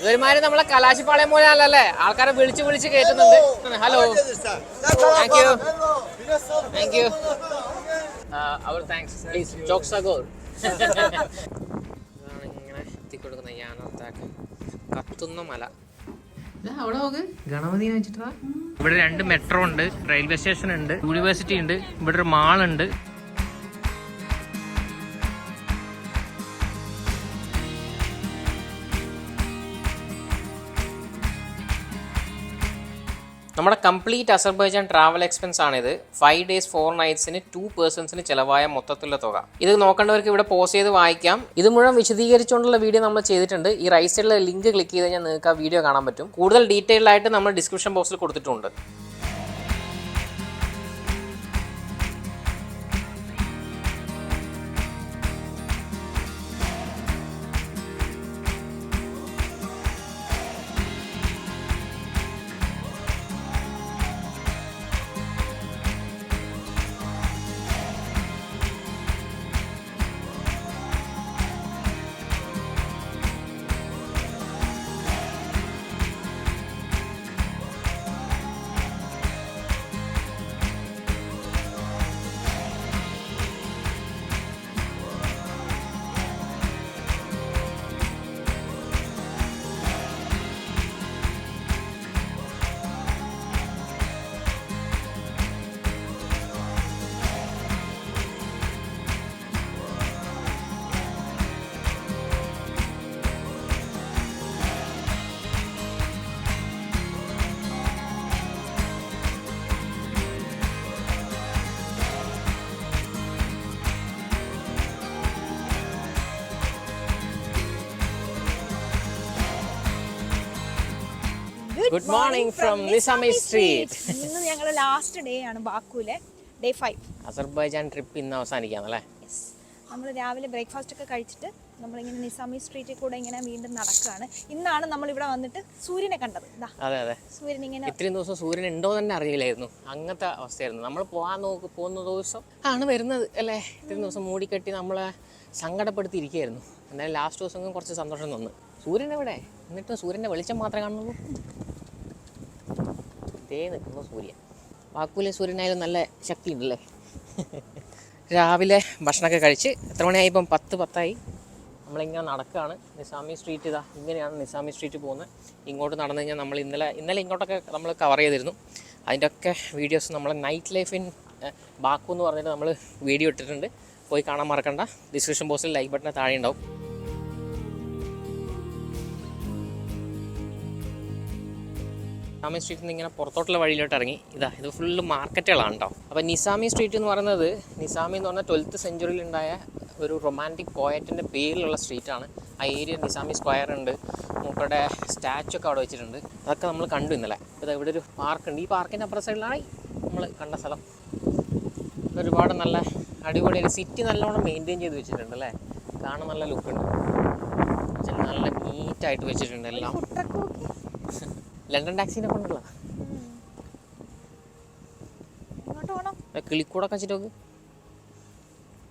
ഇവരുമാര് നമ്മളെ കലാശിപ്പാളയം പോലെ അല്ലല്ലേ, ആൾക്കാരെ വിളിച്ച് കയറ്റുന്നുണ്ട്. Hello, thank you thank you. അവർ താങ്ക്സ് പ്ലീസ്. ജോക്സ് അഗോർ. ഇതാണ് ഇങ്ങനെ എത്തിക്കൊടുക്കുന്ന യാനത്താക്ക് കത്തുന്ന മല. അവിടെ നോക്ക്, ഗണപതി വെച്ചിട്ടാ. ഇവിടെ 2 മെട്രോ ഉണ്ട്, റെയിൽവേ സ്റ്റേഷൻ ഉണ്ട്, യൂണിവേഴ്സിറ്റി ഉണ്ട്, ഇവിടെ ഒരു മാളുണ്ട്. നമ്മുടെ കംപ്ലീറ്റ് അസർബൈജാൻ ട്രാവൽ എക്സ്പെൻസ് ആണിത്. 5 days 4 nights 2 personsന് ചിലവായ മൊത്തത്തിലുള്ള തുക. ഇത് നോക്കേണ്ടവർക്ക് ഇവിടെ പോസ് ചെയ്ത് വായിക്കാം. ഇത് മുഴുവൻ വിശദീകരിച്ചുകൊണ്ടുള്ള വീഡിയോ നമ്മൾ ചെയ്തിട്ടുണ്ട്. ഈ റൈറ്റ് സൈഡിലെ ലിങ്ക് ക്ലിക്ക് ചെയ്ത് കഴിഞ്ഞാൽ നിങ്ങൾക്ക് ആ വീഡിയോ കാണാൻ പറ്റും. കൂടുതൽ ഡീറ്റെയിൽഡ് ആയിട്ട് നമ്മൾ ഡിസ്ക്രിപ്ഷൻ ബോക്സിൽ കൊടുത്തിട്ടുണ്ട്. Good morning from Nizami Street. ഇന്ന് ഞങ്ങളുടെ ലാസ്റ്റ് ഡേ ആണ് ബാക്കുവിലെ, ഡേ 5. അസർബൈജാൻ ട്രിപ്പ് ഇന്ന് അവസാനിക്കാണല്ലേ. നമ്മൾ രാവിലെ ബ്രേക്ക്ഫാസ്റ്റ് ഒക്കെ കഴിച്ചിട്ട് നമ്മളിങ്ങനെ നിസാമി സ്ട്രീറ്റിൽ കൂടെ ഇങ്ങനെ വീണ്ടും നടക്കുകയാണ്. ഇന്നാണ് നമ്മൾ ഇവിടെ വന്നിട്ട് സൂര്യനെ കണ്ടത്. അതെ അതെ, സൂര്യൻ ഇങ്ങനെ ഇത്രയും ദിവസം സൂര്യൻ ഉണ്ടോ തന്നെ അറിയില്ലായിരുന്നു. അങ്ങനത്തെ അവസ്ഥയായിരുന്നു. നമ്മൾ പോകുന്ന ദിവസം ആണ് വരുന്നത് അല്ലേ. ഇത്രയും ദിവസം മൂടിക്കെട്ടി നമ്മളെ സങ്കടപ്പെടുത്തിയിരിക്കുകയായിരുന്നു. എന്നാലും ലാസ്റ്റ് ദിവസം കുറച്ച് സന്തോഷം തന്നു. സൂര്യൻ എവിടെ? എന്നിട്ടും സൂര്യൻ്റെ വെളിച്ചം മാത്രമേ കാണുന്നുള്ളൂ. ഇതേ നിൽക്കുന്ന സൂര്യൻ. ബാക്കുവിലെ സൂര്യനായാലും നല്ല ശക്തി ഉണ്ടല്ലേ. രാവിലെ ഭക്ഷണമൊക്കെ കഴിച്ച് എത്ര മണിയായി? ഇപ്പം 10:10. നമ്മളിങ്ങനെ നടക്കുകയാണ്. നിസാമി സ്ട്രീറ്റ് ഇതാ ഇങ്ങനെയാണ് നിസാമി സ്ട്രീറ്റ് പോകുന്നത്. ഇങ്ങോട്ട് നടന്നു കഴിഞ്ഞാൽ നമ്മൾ ഇന്നലെ ഇങ്ങോട്ടൊക്കെ നമ്മൾ കവർ ചെയ്തിരുന്നു. അതിൻ്റെ ഒക്കെ വീഡിയോസ് നമ്മൾ നൈറ്റ് ലൈഫ് ഇൻ ബാക്കു എന്ന് പറഞ്ഞിട്ട് നമ്മൾ വീഡിയോ ഇട്ടിട്ടുണ്ട്. പോയി കാണാൻ മറക്കണ്ട. ഡിസ്ക്രിപ്ഷൻ ബോക്സിൽ ലൈക്ക് ബട്ടൺ താഴെ ഉണ്ടാവും. നിസാമി സ്ട്രീറ്റിൽ നിന്ന് ഇങ്ങനെ പുറത്തോട്ടുള്ള വഴിയിലോട്ട് ഇറങ്ങി. ഇത് ഫുള്ള് മാർക്കറ്റുകളാണ് കേട്ടോ. അപ്പോൾ നിസാമി സ്ട്രീറ്റ് എന്ന് പറയുന്നത്, നിസാമി എന്ന് പറഞ്ഞാൽ 12th century ഉണ്ടായ ഒരു റൊമാൻറ്റിക് പോയറ്റിൻ്റെ പേരിലുള്ള സ്ട്രീറ്റാണ്. ആ ഏരിയ നിസാമി സ്ക്വയർ ഉണ്ട്, മൂപ്പരുടെ സ്റ്റാച്ചു ഒക്കെ അവിടെ വെച്ചിട്ടുണ്ട്. അതൊക്കെ നമ്മൾ കണ്ടു ഇന്നലെ. ഇത് ഇവിടെ ഒരു പാർക്കുണ്ട്. ഈ പാർക്കിൻ്റെ അപ്പുറ സൈഡിലാണ് നമ്മൾ കണ്ട സ്ഥലം. ഒരുപാട് നല്ല അടിപൊളി സിറ്റി നല്ലോണം മെയിൻറ്റെയിൻ ചെയ്ത് വെച്ചിട്ടുണ്ട് അല്ലേ. കാണാൻ നല്ല ലുക്കുണ്ട്. നല്ല നീറ്റായിട്ട് വെച്ചിട്ടുണ്ട് എല്ലാം. ലണ്ടൻ ടാക്സിനെ കൊണ്ടുള്ള കിളിക്കൂടൊക്കെ വെച്ചിട്ട് നോക്ക്.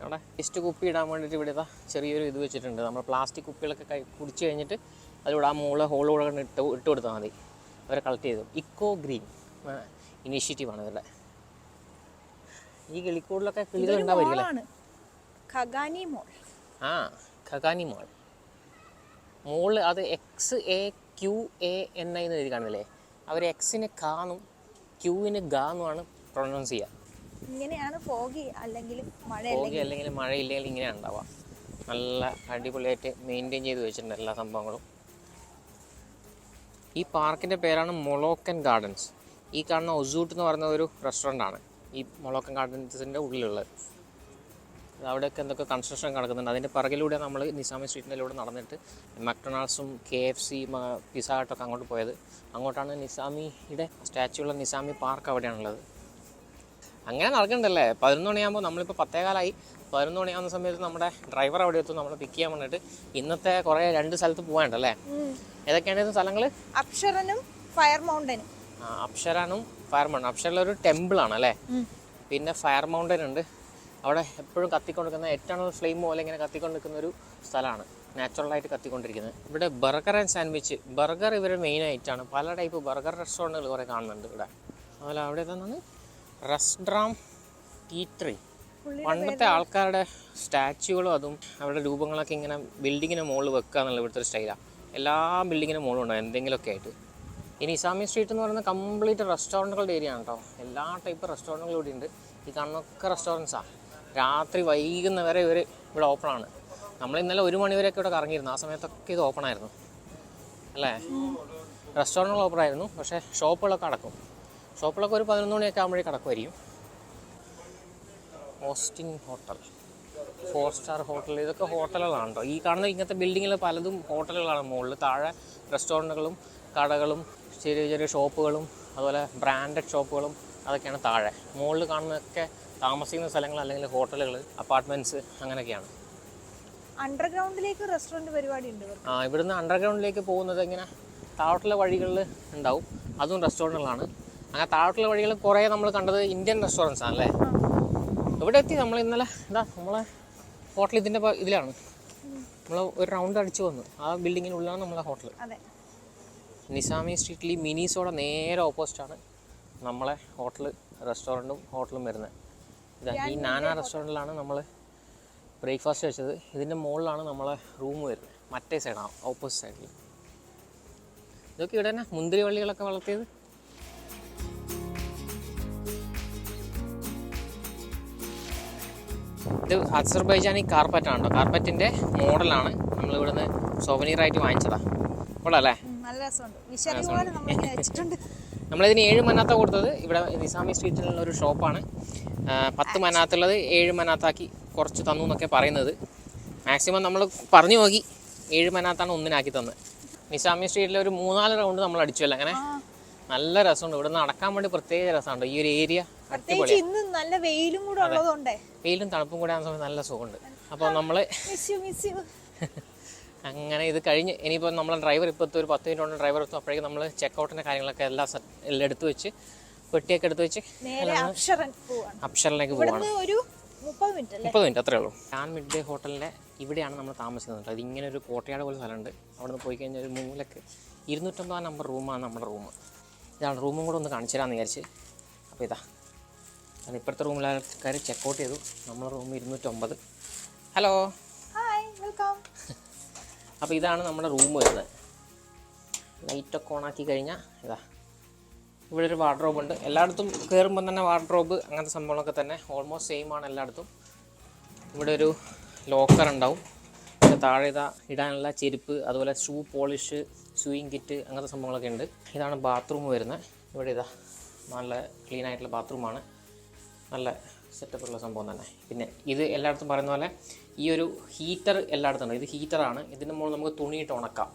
അവിടെ വേസ്റ്റ് കുപ്പി ഇടാൻ വേണ്ടിയിട്ട് ഇവിടെ ചെറിയൊരു ഇത് വെച്ചിട്ടുണ്ട്. നമ്മൾ പ്ലാസ്റ്റിക് കുപ്പികളൊക്കെ കുടിച്ച് കഴിഞ്ഞിട്ട് അതിലൂടെ ആ ഹോളൂടെ ഇട്ട് കൊടുത്താൽ മതി. അവരെ കളക്ട് ചെയ്തു. ഇക്കോ ഗ്രീൻ ഇനീഷ്യേറ്റീവാണ് ഇവരുടെ. ഈ കിളിക്കൂടിലൊക്കെ കിളികൾ ഉണ്ടാവുമല്ലേ. ആ ഖഗാനി മോൾ. മോള് അത് XAQANI എന്ന് എഴുതി കാണില്ലേ. അവർ എക്സിന് കാന്നും ക്യൂവിന് ഗാന്നുമാണ് പ്രൊനൗൺസ് ചെയ്യുക. ഇങ്ങനെയാണ് ഫോഗി അല്ലെങ്കിൽ മഴയില്ലെങ്കിൽ ഇങ്ങനെയാണ് ഉണ്ടാവുക. നല്ല അടിപൊളിയായിട്ട് മെയിൻറ്റെയിൻ ചെയ്ത് വെച്ചിട്ടുണ്ട് എല്ലാ സംഭവങ്ങളും. ഈ പാർക്കിൻ്റെ പേരാണ് മൊളോക്കൻ ഗാർഡൻസ്. ഈ കാണുന്ന ഒസൂട്ട് എന്ന് പറയുന്ന ഒരു റെസ്റ്റോറൻ്റാണ് ഈ മൊളോക്കൻ ഗാർഡൻസിൻ്റെ ഉള്ളിലുള്ളത്. അവിടെയൊക്കെ എന്തൊക്കെ കൺസ്ട്രക്ഷൻ നടക്കുന്നുണ്ട്. അതിൻ്റെ പിറകിലൂടെ നമ്മൾ നിസാമി സ്ട്രീറ്റിലൂടെ നടന്നിട്ട് മക്ഡൊണാൾഡ്സും KFC പിസ്സ ഹട്ടൊക്കെ അങ്ങോട്ട് പോയത്. അങ്ങോട്ടാണ് നിസാമിയുടെ സ്റ്റാച്ചു ഉള്ള നിസാമി പാർക്ക് അവിടെയാണുള്ളത്. അങ്ങനെ നടക്കണ്ടല്ലേ. 11 മണിയാകുമ്പോൾ നമ്മളിപ്പോൾ 10:15. 11 മണിയാകുന്ന സമയത്ത് നമ്മുടെ ഡ്രൈവർ അവിടെ എത്തും നമ്മളെ പിക്ക് ചെയ്യാൻ വേണ്ടിയിട്ട്. ഇന്നത്തെ കുറേ 2 സ്ഥലത്ത് പോകാനുണ്ടല്ലേ. ഏതൊക്കെയാണ് സ്ഥലങ്ങൾ? അപ്ഷരനും ഫയർ മൗണ്ടനും. അപ്ഷരാനും ഫയർ മൗണ്ടൻ. അപ്ഷറിലൊരു ടെമ്പിളാണ് അല്ലേ. പിന്നെ ഫയർ മൗണ്ടൻ ഉണ്ട്. അവിടെ എപ്പോഴും കത്തിക്കൊണ്ടിരിക്കുന്ന എറ്റേണൽ ഫ്ലെയിം പോലെ ഇങ്ങനെ കത്തിക്കൊണ്ടിരിക്കുന്ന ഒരു സ്ഥലമാണ്. നാച്ചുറലായിട്ട് കത്തിക്കൊണ്ടിരിക്കുന്നത്. ഇവിടെ ബർഗർ ആൻഡ് സാൻഡ്വിച്ച്, ബർഗർ ഇവരുടെ മെയിൻ ആയിട്ടാണ്. പല ടൈപ്പ് ബർഗർ റെസ്റ്റോറൻറ്റുകൾ കുറേ കാണുന്നുണ്ട് ഇവിടെ. അതുപോലെ അവിടെ തന്നെ റെസ്റ്റോറാം ടീറ്ററി, പണ്ടത്തെ ആൾക്കാരുടെ സ്റ്റാച്യൂകളും അതും അവരുടെ രൂപങ്ങളൊക്കെ ഇങ്ങനെ ബിൽഡിങ്ങിന് മുകളിൽ വെക്കുക എന്നുള്ള ഇവിടുത്തെ ഒരു സ്റ്റൈലാണ്. എല്ലാ ബിൽഡിങ്ങിനും മുകളിലും ഉണ്ടാവും എന്തെങ്കിലുമൊക്കെ ആയിട്ട്. ഈ നിസാമി സ്ട്രീറ്റ് എന്ന് പറയുന്നത് കംപ്ലീറ്റ് റെസ്റ്റോറൻറ്റുകളുടെ ഏരിയ ആണ് കേട്ടോ. എല്ലാ ടൈപ്പ് റെസ്റ്റോറൻറ്റുകളും ഇവിടെ ഉണ്ട്. ഈ കാണുന്നൊക്കെ റെസ്റ്റോറൻറ്റ്സാണ്. രാത്രി വൈകുന്നവരെ ഇവർ ഇവിടെ ഓപ്പണാണ്. നമ്മൾ ഇന്നലെ 1 മണി വരെയൊക്കെ ഇവിടെ കറങ്ങിയിരുന്നു. ആ സമയത്തൊക്കെ ഇത് ഓപ്പൺ ആയിരുന്നു അല്ലേ? റെസ്റ്റോറൻറ്റുകൾ ഓപ്പൺ ആയിരുന്നു, പക്ഷേ ഷോപ്പുകളൊക്കെ അടക്കും. ഷോപ്പുകളൊക്കെ ഒരു 11 മണിയൊക്കെ ആകുമ്പോഴേ കിടക്കുമായിരിക്കും. ഓസ്റ്റിൻ ഹോട്ടൽ, 4 സ്റ്റാർ ഹോട്ടൽ, ഇതൊക്കെ ഹോട്ടലുകളാണ് കേട്ടോ. ഈ കാണുന്ന ഇങ്ങനത്തെ ബിൽഡിങ്ങിൽ പലതും ഹോട്ടലുകളാണ്. മുകളിൽ താഴെ റെസ്റ്റോറൻറ്റുകളും കടകളും ചെറിയ ചെറിയ ഷോപ്പുകളും അതുപോലെ ബ്രാൻഡഡ് ഷോപ്പുകളും അതൊക്കെയാണ് താഴെ. മുകളിൽ കാണുന്നതൊക്കെ താമസിക്കുന്ന സ്ഥലങ്ങൾ അല്ലെങ്കിൽ ഹോട്ടലുകൾ, അപ്പാർട്ട്മെൻറ്റ്സ് അങ്ങനെയൊക്കെയാണ്. അണ്ടർഗ്രൗണ്ടിലേക്ക് റെസ്റ്റോറൻറ്റ് പരിപാടി ഉണ്ട്. ഇവിടുന്ന് അണ്ടർഗ്രൗണ്ടിലേക്ക് പോകുന്നത് ഇങ്ങനെ താഴോട്ടുള്ള വഴികളിൽ ഉണ്ടാവും. അതും റെസ്റ്റോറൻറ്റുകളാണ്. അങ്ങനെ താഴോട്ടുള്ള വഴികളിൽ കുറേ നമ്മൾ കണ്ടത് ഇന്ത്യൻ റെസ്റ്റോറൻറ്റ്സ് ആണല്ലേ. ഇവിടെ എത്തി നമ്മൾ ഇന്നലെ നമ്മളെ ഹോട്ടൽ ഇതിൻ്റെ ഇതിലാണ്. നമ്മൾ ഒരു റൗണ്ട് അടിച്ചു വന്നു. ആ ബിൽഡിങ്ങിനുള്ളിലാണ് നമ്മളെ ഹോട്ടൽ. നിസാമി സ്ട്രീറ്റിൽ മിനിസോടെ നേരെ ഓപ്പോസിറ്റാണ് നമ്മളെ ഹോട്ടൽ, റെസ്റ്റോറൻറ്റും ഹോട്ടലും വരുന്നത്. ഈ നാനാ റെസ്റ്റോറൻറ്റിലാണ് നമ്മൾ ബ്രേക്ക്ഫാസ്റ്റ് കഴിച്ചത്. ഇതിൻ്റെ മുകളിലാണ് നമ്മളെ റൂം വരുന്നത്, മറ്റേ സൈഡാണ്, ഓപ്പോസിറ്റ് സൈഡിൽ. ഇതൊക്കെ ഇവിടെ തന്നെ മുന്തിരി വള്ളികളൊക്കെ വളർത്തിയത്. ഇത് അസർബൈജാനി കാർപ്പറ്റാണ് കേട്ടോ. കാർപ്പറ്റിൻ്റെ മോഡലാണ് നമ്മൾ ഇവിടുന്ന് സോവനീറായിട്ട് വാങ്ങിച്ചതാണ്. കൊള്ളാം. നമ്മളിതിന് 7 മനാത്ത കൊടുത്തത്. ഇവിടെ നിസാമി സ്ട്രീറ്റിലുള്ള ഒരു ഷോപ്പാണ്. 10 മനാത്തുള്ളത് 7 മനാത്താക്കി കുറച്ച് തന്നു എന്നൊക്കെ പറയുന്നത്. മാക്സിമം നമ്മൾ പറഞ്ഞു നോക്കി 7 മനാത്താണ് ഒന്നിനാക്കി തന്നത്. നിസാമി സ്ട്രീറ്റിൽ ഒരു 3-4 റൗണ്ട് നമ്മൾ അടിച്ചുവല്ലോ. അങ്ങനെ നല്ല രസമുണ്ട്. ഇവിടെ നടക്കാൻ വേണ്ടി പ്രത്യേക രസമുണ്ട്. ഈ ഒരു ഏരിയ നല്ല വെയിലും തണുപ്പും കൂടെ ആകുന്ന സമയത്ത് നല്ല സുഖമുണ്ട്. അപ്പോൾ നമ്മൾ അങ്ങനെ ഇത് കഴിഞ്ഞ് ഇനിയിപ്പോൾ നമ്മളെ ഡ്രൈവർ ഇപ്പോൾ ഒരു 10 മിനിറ്റ് കൊണ്ട് ഡ്രൈവർ എത്തും. അപ്പോഴേക്കും നമ്മൾ ചെക്കൗട്ടിൻ്റെ കാര്യങ്ങളൊക്കെ എല്ലാം എടുത്തു വെച്ച് പെട്ടിയൊക്കെ എടുത്ത് വെച്ച് അപ്ഷറിലേക്ക് പോവാണ്. 30 മിനിറ്റ് അത്രേ ഉള്ളൂ. ഞാൻ മിഡ് ഡേ ഹോട്ടലിൻ്റെ ഇവിടെയാണ് നമ്മൾ താമസിക്കുന്നത്. അതിങ്ങനെ ഒരു കോട്ടയാട് പോലെ സ്ഥലമുണ്ട്. അവിടെ നിന്ന് പോയി കഴിഞ്ഞാൽ ഒരു മൂലക്ക് 250 നമ്പർ റൂമാണ് നമ്മുടെ റൂം. ഇതാണ് റൂമും കൂടെ ഒന്ന് കാണിച്ചു തരാമെന്ന് വിചാരിച്ച്. അപ്പോൾ ഇതാ ഞാൻ ഇപ്പോഴത്തെ റൂമിലെ ആൾക്കാർ ചെക്കൗട്ട് ചെയ്തു. നമ്മുടെ റൂം 209. Hello, welcome. അപ്പോൾ ഇതാണ് നമ്മുടെ റൂം വരുന്നത്. ലൈറ്റൊക്കെ ഓണാക്കി കഴിഞ്ഞാൽ ഇതാ ഇവിടെ ഒരു വാർഡ്രോബ് ഉണ്ട്. എല്ലായിടത്തും കയറുമ്പോൾ തന്നെ വാർഡ്രോബ് അങ്ങനത്തെ സംഭവങ്ങളൊക്കെ തന്നെ ഓൾമോസ്റ്റ് സെയിം ആണ് എല്ലായിടത്തും. ഇവിടെ ഒരു ലോക്കർ ഉണ്ടാവും. പിന്നെ താഴെ ഇതാ ഇടാനുള്ള ചെരുപ്പ്, അതുപോലെ ഷൂ പോളിഷ്, സ്വിങ് കിറ്റ് അങ്ങനത്തെ സംഭവങ്ങളൊക്കെ ഉണ്ട്. ഇതാണ് ബാത്റൂം വരുന്നത്. ഇവിടെ ഇതാ നല്ല ക്ലീൻ ആയിട്ടുള്ള ബാത്റൂമാണ്. നല്ല സെറ്റപ്പുള്ള സംഭവം തന്നെ. പിന്നെ ഇത് എല്ലായിടത്തും പറയുന്ന പോലെ ഈ ഒരു ഹീറ്റർ എല്ലായിടത്തും ഉണ്ട്. ഇത് ഹീറ്ററാണ്. ഇതിൻ്റെ മുകളിൽ നമുക്ക് തുണിയിട്ട് ഉണക്കാം.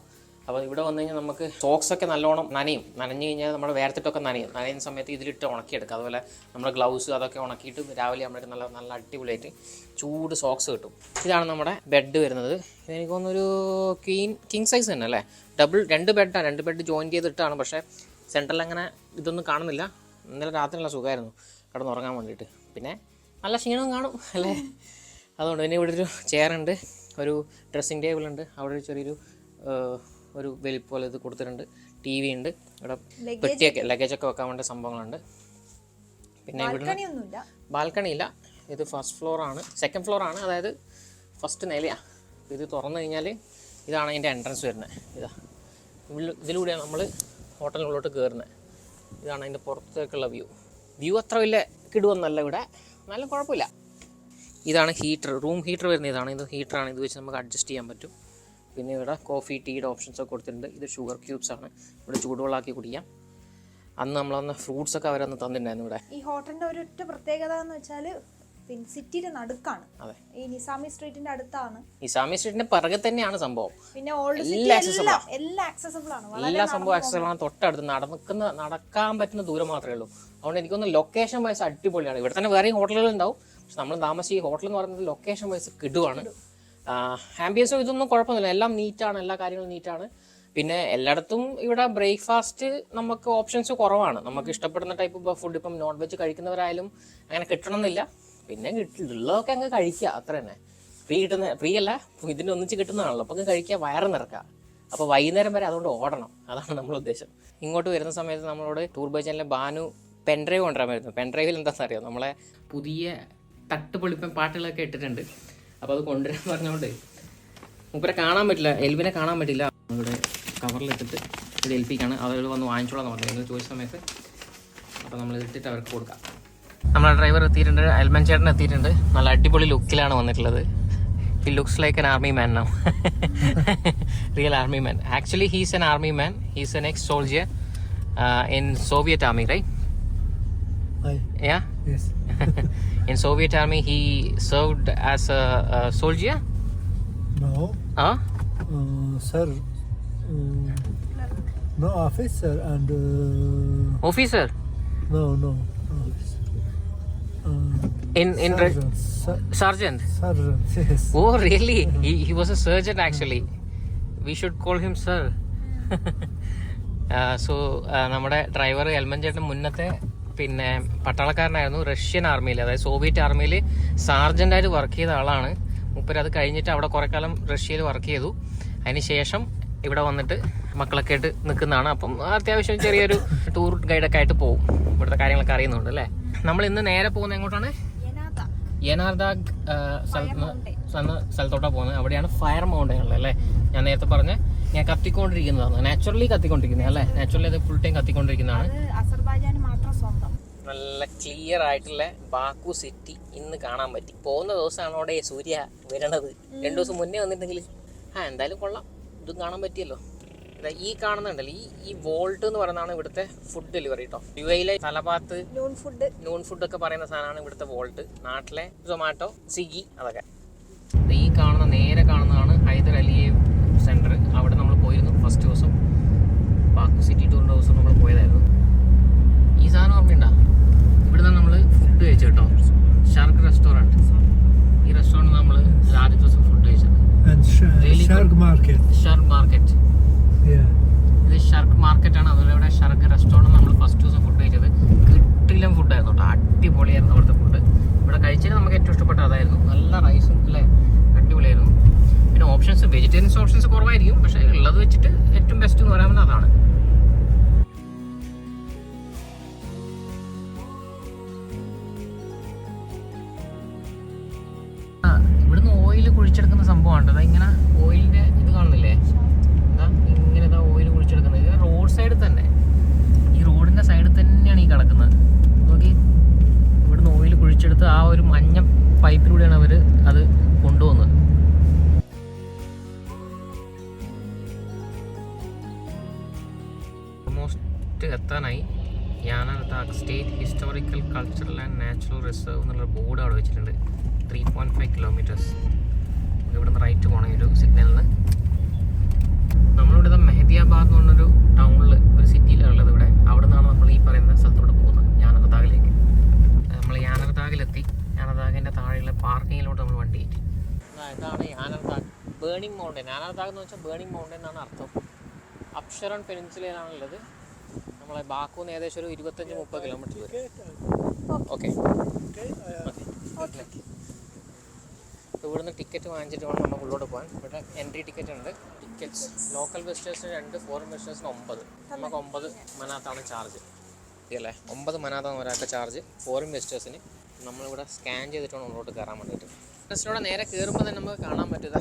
അപ്പോൾ ഇവിടെ വന്നു കഴിഞ്ഞാൽ നമുക്ക് സോക്സൊക്കെ നല്ലോണം നനഞ്ഞു കഴിഞ്ഞാൽ നമ്മുടെ വേർത്തിട്ടൊക്കെ നനയുന്ന സമയത്ത് ഇതിലിട്ട് ഉണക്കിയെടുക്കാം. അതുപോലെ നമ്മുടെ ഗ്ലൗസ് അതൊക്കെ ഉണക്കിയിട്ട് രാവിലെ ആകുമ്പോഴേക്കും നല്ല അടിപൊളിയായിട്ട് ചൂട് സോക്സ് കിട്ടും. ഇതാണ് നമ്മുടെ ബെഡ് വരുന്നത്. ഇതെനിക്ക് തോന്നുന്നൊരു കിങ് സൈസ് തന്നെ അല്ലേ. 2 ബെഡാണ്. 2 ബെഡ് ജോയിൻ ചെയ്തിട്ടാണ്. പക്ഷേ സെൻട്രൽ അങ്ങനെ ഇതൊന്നും കാണുന്നില്ല. ഇന്നലെ രാത്രി നല്ല സുഖമായിരുന്നു കിടന്നുറങ്ങാൻ വേണ്ടിയിട്ട്. പിന്നെ നല്ല ക്ഷീണം കാണും അല്ലേ. അതുകൊണ്ട് പിന്നെ ഇവിടെ ഒരു ചെയറുണ്ട്, ഒരു ഡ്രസ്സിങ് ടേബിൾ ഉണ്ട്, അവിടെ ഒരു ചെറിയൊരു ഒരു വലിപ്പോലെ ഇത് കൊടുത്തിട്ടുണ്ട്. TV ഉണ്ട്. ഇവിടെ പെട്ടിയൊക്കെ ലഗേജൊക്കെ വെക്കാൻ വേണ്ട സംഭവങ്ങളുണ്ട്. പിന്നെ ഇവിടെ ബാൽക്കണി ഇല്ല. ഇത് ഫസ്റ്റ് ഫ്ലോറാണ്, സെക്കൻഡ് ഫ്ലോറാണ്, അതായത് ഫസ്റ്റ് നിലയാണ്. ഇത് തുറന്നു കഴിഞ്ഞാൽ ഇതാണ് അതിൻ്റെ എൻട്രൻസ് വരുന്നത്. ഇതിലൂടെയാണ് നമ്മൾ ഹോട്ടലിനുള്ളിലോട്ട് കയറുന്നത്. ഇതാണ് അതിൻ്റെ പുറത്തേക്കുള്ള വ്യൂ അത്ര വലിയ കിടുവൊന്നല്ല ഇവിടെ, നല്ല കുഴപ്പമില്ല. ഇതാണ് ഹീറ്റർ, റൂം ഹീറ്റർ വരുന്നത് ഇതാണ്. ഇത് ഹീറ്ററാണ്. ഇത് വെച്ച് നമുക്ക് അഡ്ജസ്റ്റ് ചെയ്യാൻ പറ്റും. പിന്നെ ഇവിടെ കോഫി ടീയുടെ ഓപ്ഷൻസൊക്കെ കൊടുത്തിട്ടുണ്ട്. ഇത് ഷുഗർ ക്യൂബ്സ് ആണ്. ഇവിടെ ചൂടുവെള്ളമാക്കി കുടിക്കാം. അന്ന് നമ്മളന്ന് ഫ്രൂട്ട്സൊക്കെ അവരന്ന് തന്നിട്ടുണ്ടായിരുന്നു. ഇവിടെ ഈ ഹോട്ടലിൻ്റെ ഒരൊറ്റ പ്രത്യേകത എന്ന് വെച്ചാൽ സിറ്റിയുടെ നടുക്കാണ്. അതെ, ഈ നിസാമി സ്ട്രീറ്റിന്റെ അടുത്താണ്. നിസാമി സ്ട്രീറ്റിന്റെ പിറകെ തന്നെയാണ് സംഭവം. പിന്നെ എല്ലാം ആക്സസിബിൾ ആണ്. എല്ലാ സംഭവം ആക്സസിബിൾ ആണ്. തൊട്ടടുത്ത് നടക്കാൻ പറ്റുന്ന ദൂരം മാത്രമേ ഉള്ളൂ. അതുകൊണ്ട് എനിക്കൊന്ന് ലൊക്കേഷൻ വൈസ് അടിപൊളിയാണ്. ഇവിടെ തന്നെ വേറെയും ഹോട്ടലുകൾ ഉണ്ടാവും. പക്ഷെ നമ്മൾ താമസിച്ച ഈ ഹോട്ടൽ എന്ന് പറയുന്നത് ലൊക്കേഷൻ വൈസ് കിടുവാണ്. ആംബിയൻസും ഇതൊന്നും കുഴപ്പമൊന്നുമില്ല. എല്ലാം നീറ്റാണ്, എല്ലാ കാര്യങ്ങളും നീറ്റാണ്. പിന്നെ എല്ലായിടത്തും ഇവിടെ ബ്രേക്ക്ഫാസ്റ്റ് നമുക്ക് ഓപ്ഷൻസ് കുറവാണ്. നമുക്ക് ഇഷ്ടപ്പെടുന്ന ടൈപ്പ് ഫുഡ്, ഇപ്പം നോൺ വെജ് കഴിക്കുന്നവരായാലും അങ്ങനെ കിട്ടണമെന്നില്ല. പിന്നെ ഉള്ളതൊക്കെ അങ്ങ് കഴിക്കുക, അത്ര തന്നെ. ഫ്രീ അല്ല, ഇതിൻ്റെ ഒന്നിച്ച് കിട്ടുന്നതാണല്ലോ. അപ്പോൾ കഴിക്കുക, വയറ് നിറക്കുക. അപ്പോൾ വൈകുന്നേരം വരെ അതുകൊണ്ട് ഓടണം, അതാണ് നമ്മുടെ ഉദ്ദേശം. ഇങ്ങോട്ട് വരുന്ന സമയത്ത് നമ്മളോട് ടൂർ ബൈ ചാനലിലെ ബാനു പെൻഡ്രൈവ് കൊണ്ടുവരാൻ വരുന്നു. പെൻഡ്രൈവിൽ എന്താണെന്ന് അറിയാം, നമ്മളെ പുതിയ തട്ടുപൊളിപ്പൻ പാട്ടുകളൊക്കെ ഇട്ടിട്ടുണ്ട്. അപ്പോൾ അത് കൊണ്ടുവരാൻ പറഞ്ഞുകൊണ്ട് മൂപ്പരെ കാണാൻ പറ്റില്ല, എൽവിനെ കാണാൻ പറ്റില്ല. ഇവിടെ കവറിലിട്ടിട്ട് ഇത് ഏൽപ്പിക്കാണ്. അവരോട് വന്ന് വാങ്ങിച്ചോളാം പറഞ്ഞു നിങ്ങൾ ചോദിച്ച സമയത്ത്. അപ്പോൾ നമ്മൾ ഇട്ടിട്ട് അവർക്ക് കൊടുക്കാം. നമ്മളെ ഡ്രൈവർ എത്തിയിട്ടുണ്ട്, എൽമൻ ചേട്ടൻ എത്തിയിട്ടുണ്ട്. നല്ല അടിപൊളി ലുക്കിലാണ് വന്നിട്ടുള്ളത്. He looks like an army man now. Real army man. Actually, he's an army man. He's an ex-soldier in Soviet army, right? Hi. Yeah? Yes. In Soviet army, he served as a soldier? No. Huh? Sir. No, officer and. Officer? No. In Sergeant. Sergeant? Sergeant, yes. Oh, really? He was a surgeon actually. We should call him sir. So നമ്മുടെ driver Elman ചേട്ടൻ മുന്നത്തെ പിന്നെ പട്ടാളക്കാരനായിരുന്നു. Russian ആർമിയിൽ, അതായത് Soviet ആർമിയിൽ സാർജൻ്റായിട്ട് work ചെയ്ത ആളാണ്. മൂപ്പര് അത് കഴിഞ്ഞിട്ട് അവിടെ കുറേ കാലം റഷ്യയിൽ വർക്ക് ചെയ്തു. അതിന് ശേഷം ഇവിടെ വന്നിട്ട് മക്കളൊക്കെ ആയിട്ട് നിൽക്കുന്നതാണ്. അപ്പം അത്യാവശ്യം ചെറിയൊരു ടൂർ ഗൈഡൊക്കെ ആയിട്ട് പോകും. ഇവിടുത്തെ കാര്യങ്ങളൊക്കെ അറിയുന്നുണ്ട് അല്ലേ. നമ്മൾ ഇന്ന് നേരെ പോകുന്നത് എങ്ങോട്ടാണ്? യനാർദാഗ് സ്ഥലത്തോട്ടാണ് പോകുന്നത്. അവിടെയാണ് ഫയർ മൗണ്ടൻ ഉള്ളത് അല്ലേ. ഞാൻ നേരത്തെ പറഞ്ഞ ഞാൻ കത്തിക്കൊണ്ടിരിക്കുന്നതാണ്, നാച്ചുറലി കത്തിക്കൊണ്ടിരിക്കുന്നത് അല്ലേ. നാച്ചുറലി അത് ഫുൾ ടൈം കത്തിക്കൊണ്ടിരിക്കുന്നതാണ്. നല്ല ക്ലിയർ ആയിട്ടുള്ള ബാക്കു സിറ്റി ഇന്ന് കാണാൻ പറ്റി. പോകുന്ന ദിവസമാണ് അവിടെ സൂര്യ വരണത്. 2 ദിവസം മുന്നേ വന്നിട്ടുണ്ടെങ്കിൽ എന്തായാലും കൊള്ളാം, ഇതും കാണാൻ പറ്റിയല്ലോ. ഈ കാണുന്നുണ്ടല്ലോ, ഈ വോൾട്ട് എന്ന് പറയുന്നതാണ് ഇവിടുത്തെ ഫുഡ് ഡെലിവറി കേട്ടോ. യുഎയിലെ തലഭാഗത്ത് നൂൺ ഫുഡ് ഒക്കെ പറയുന്ന സാധനമാണ് ഇവിടുത്തെ വോൾട്ട്. നാട്ടിലെ സൊമാറ്റോ, സ്വിഗ്ഗി അതൊക്കെ. ഈ കാണുന്ന നേരെ കാണുന്നതാണ് ഹൈദർ അലിയേവ് സെൻറ്റർ. അവിടെ നമ്മൾ പോയിരുന്നു ഫസ്റ്റ് ദിവസം. ബാക്കു സിറ്റി ടൂറിൻ്റെ ദിവസം നമ്മൾ പോയതായിരുന്നു. ഈ സാധനം ഓർമ്മയുണ്ടോ? ഇവിടുന്ന് നമ്മൾ ഫുഡ് കഴിച്ചു കേട്ടോ, ഷാർക്ക് റെസ്റ്റോറൻറ്റ്. ഈ റെസ്റ്റോറൻറ്റ് നമ്മൾ ആദ്യത്തെ ദിവസം ഫുഡ് കഴിച്ചത്. Shark market. ഇത് ഷർക്ക് മാർക്കറ്റാണ്. അതുപോലെ ഇവിടെ ഷർക്ക് റെസ്റ്റോറൻറ്റ് നമ്മൾ ഫസ്റ്റ് ദിവസം ഫുഡ് കഴിച്ചത്. കിട്ടിലും ഫുഡായിരുന്നു കേട്ടോ, അടിപൊളിയായിരുന്നു അവിടുത്തെ ഫുഡ്. ഇവിടെ കഴിച്ചത് നമുക്ക് ഏറ്റവും ഇഷ്ടപ്പെട്ട അതായിരുന്നു. നല്ല റൈസും അല്ലേ, അടിപൊളിയായിരുന്നു. പിന്നെ ഓപ്ഷൻസ്, വെജിറ്റേറിയൻസ് ഓപ്ഷൻസ് കുറവായിരിക്കും, പക്ഷേ ഉള്ളത് വെച്ചിട്ട് ഏറ്റവും ബെസ്റ്റ് എന്ന് പറയാവുന്നത് അതാണ്. ഇവിടുന്ന് ഓയിൽ കുഴിച്ചെടുക്കുന്ന സംഭവമാണ്. അതാ ഓയിലിൻ്റെ ഇത് കാണുന്നില്ലേ, ഇങ്ങനെ ഓയിൽ കുഴിച്ചെടുക്കുന്നത്. ഇത് റോഡ് സൈഡിൽ തന്നെ, ഈ റോഡിൻ്റെ സൈഡിൽ തന്നെയാണ് ഈ കിടക്കുന്നത്. നോക്കി, ഇവിടുന്ന് ഓയിൽ കുഴിച്ചെടുത്ത് ആ ഒരു മഞ്ഞ പൈപ്പിലൂടെയാണ് അവർ അത് കൊണ്ടുപോകുന്നത്. ഓൾമോസ്റ്റ് എത്താനായി. Yanardag state historical cultural and natural reserve എന്നുള്ളൊരു ബോർഡ് അവിടെ വെച്ചിട്ടുണ്ട്. 3.5 കിലോമീറ്റേഴ്സ്. ഇവിടുന്ന് റൈറ്റ് പോകണം ഒരു സിഗ്നലിൽ നിന്ന്. നമ്മളിവിടെ മെഹദിയാബാദ് എന്ന് പറഞ്ഞൊരു ടൗണിൽ, ഒരു സിറ്റിയിലുള്ളത് ഇവിടെ. അവിടെ നിന്നാണ് നമ്മൾ ഈ പറയുന്ന സ്ഥലത്തോട്ട് പോകുന്നത്, യാനാർദാഗിലേക്ക്. നമ്മൾ യാനാർദാഗിലെത്തി. യാനാർദാഗിൻ്റെ താഴെയുള്ള പാർക്കിങ്ങിലോട്ട് നമ്മൾ വണ്ടി കയറ്റി. ഇതാണ് യാനാർദാഗ്, ബേണിംഗ് മൗണ്ടൻ. യാനാർദാഗ് എന്ന് വെച്ചാൽ ബേണിംഗ് മൗണ്ടൻ എന്നാണ് അർത്ഥം. അപ്ഷറൺ പെനിൻസുലയിലാണുള്ളത്. നമ്മളെ ബാക്കുന്ന് ഏകദേശം ഒരു 25-30 കിലോമീറ്റർ വരും. ഓക്കെ, ഇവിടുന്ന് ടിക്കറ്റ് വാങ്ങിച്ചിട്ട് വേണം നമ്മൾ ഉള്ളോട്ട് പോകാൻ. ഇവിടെ എൻട്രി ടിക്കറ്റ് ഉണ്ട്. ടിക്കറ്റ്സ് ലോക്കൽ വിസിറ്റേഴ്സിന് 2, ഫോറിൻ വിസിറ്റേഴ്സിന് 9. നമുക്ക് 9 മനാത്താണ് ചാർജ് അല്ലേ. 9 മനാത്താണ് ഒരാൾക്ക് ചാർജ്. ഫോറിൻ വിസിറ്റേഴ്സിന് നമ്മളിവിടെ സ്കാൻ ചെയ്തിട്ടാണ് ഉള്ളോട്ട് കയറാൻ വേണ്ടിയിട്ട്. ജസ്റ്റിലൂടെ നേരെ കയറുമ്പോൾ തന്നെ നമുക്ക് കാണാൻ പറ്റുക,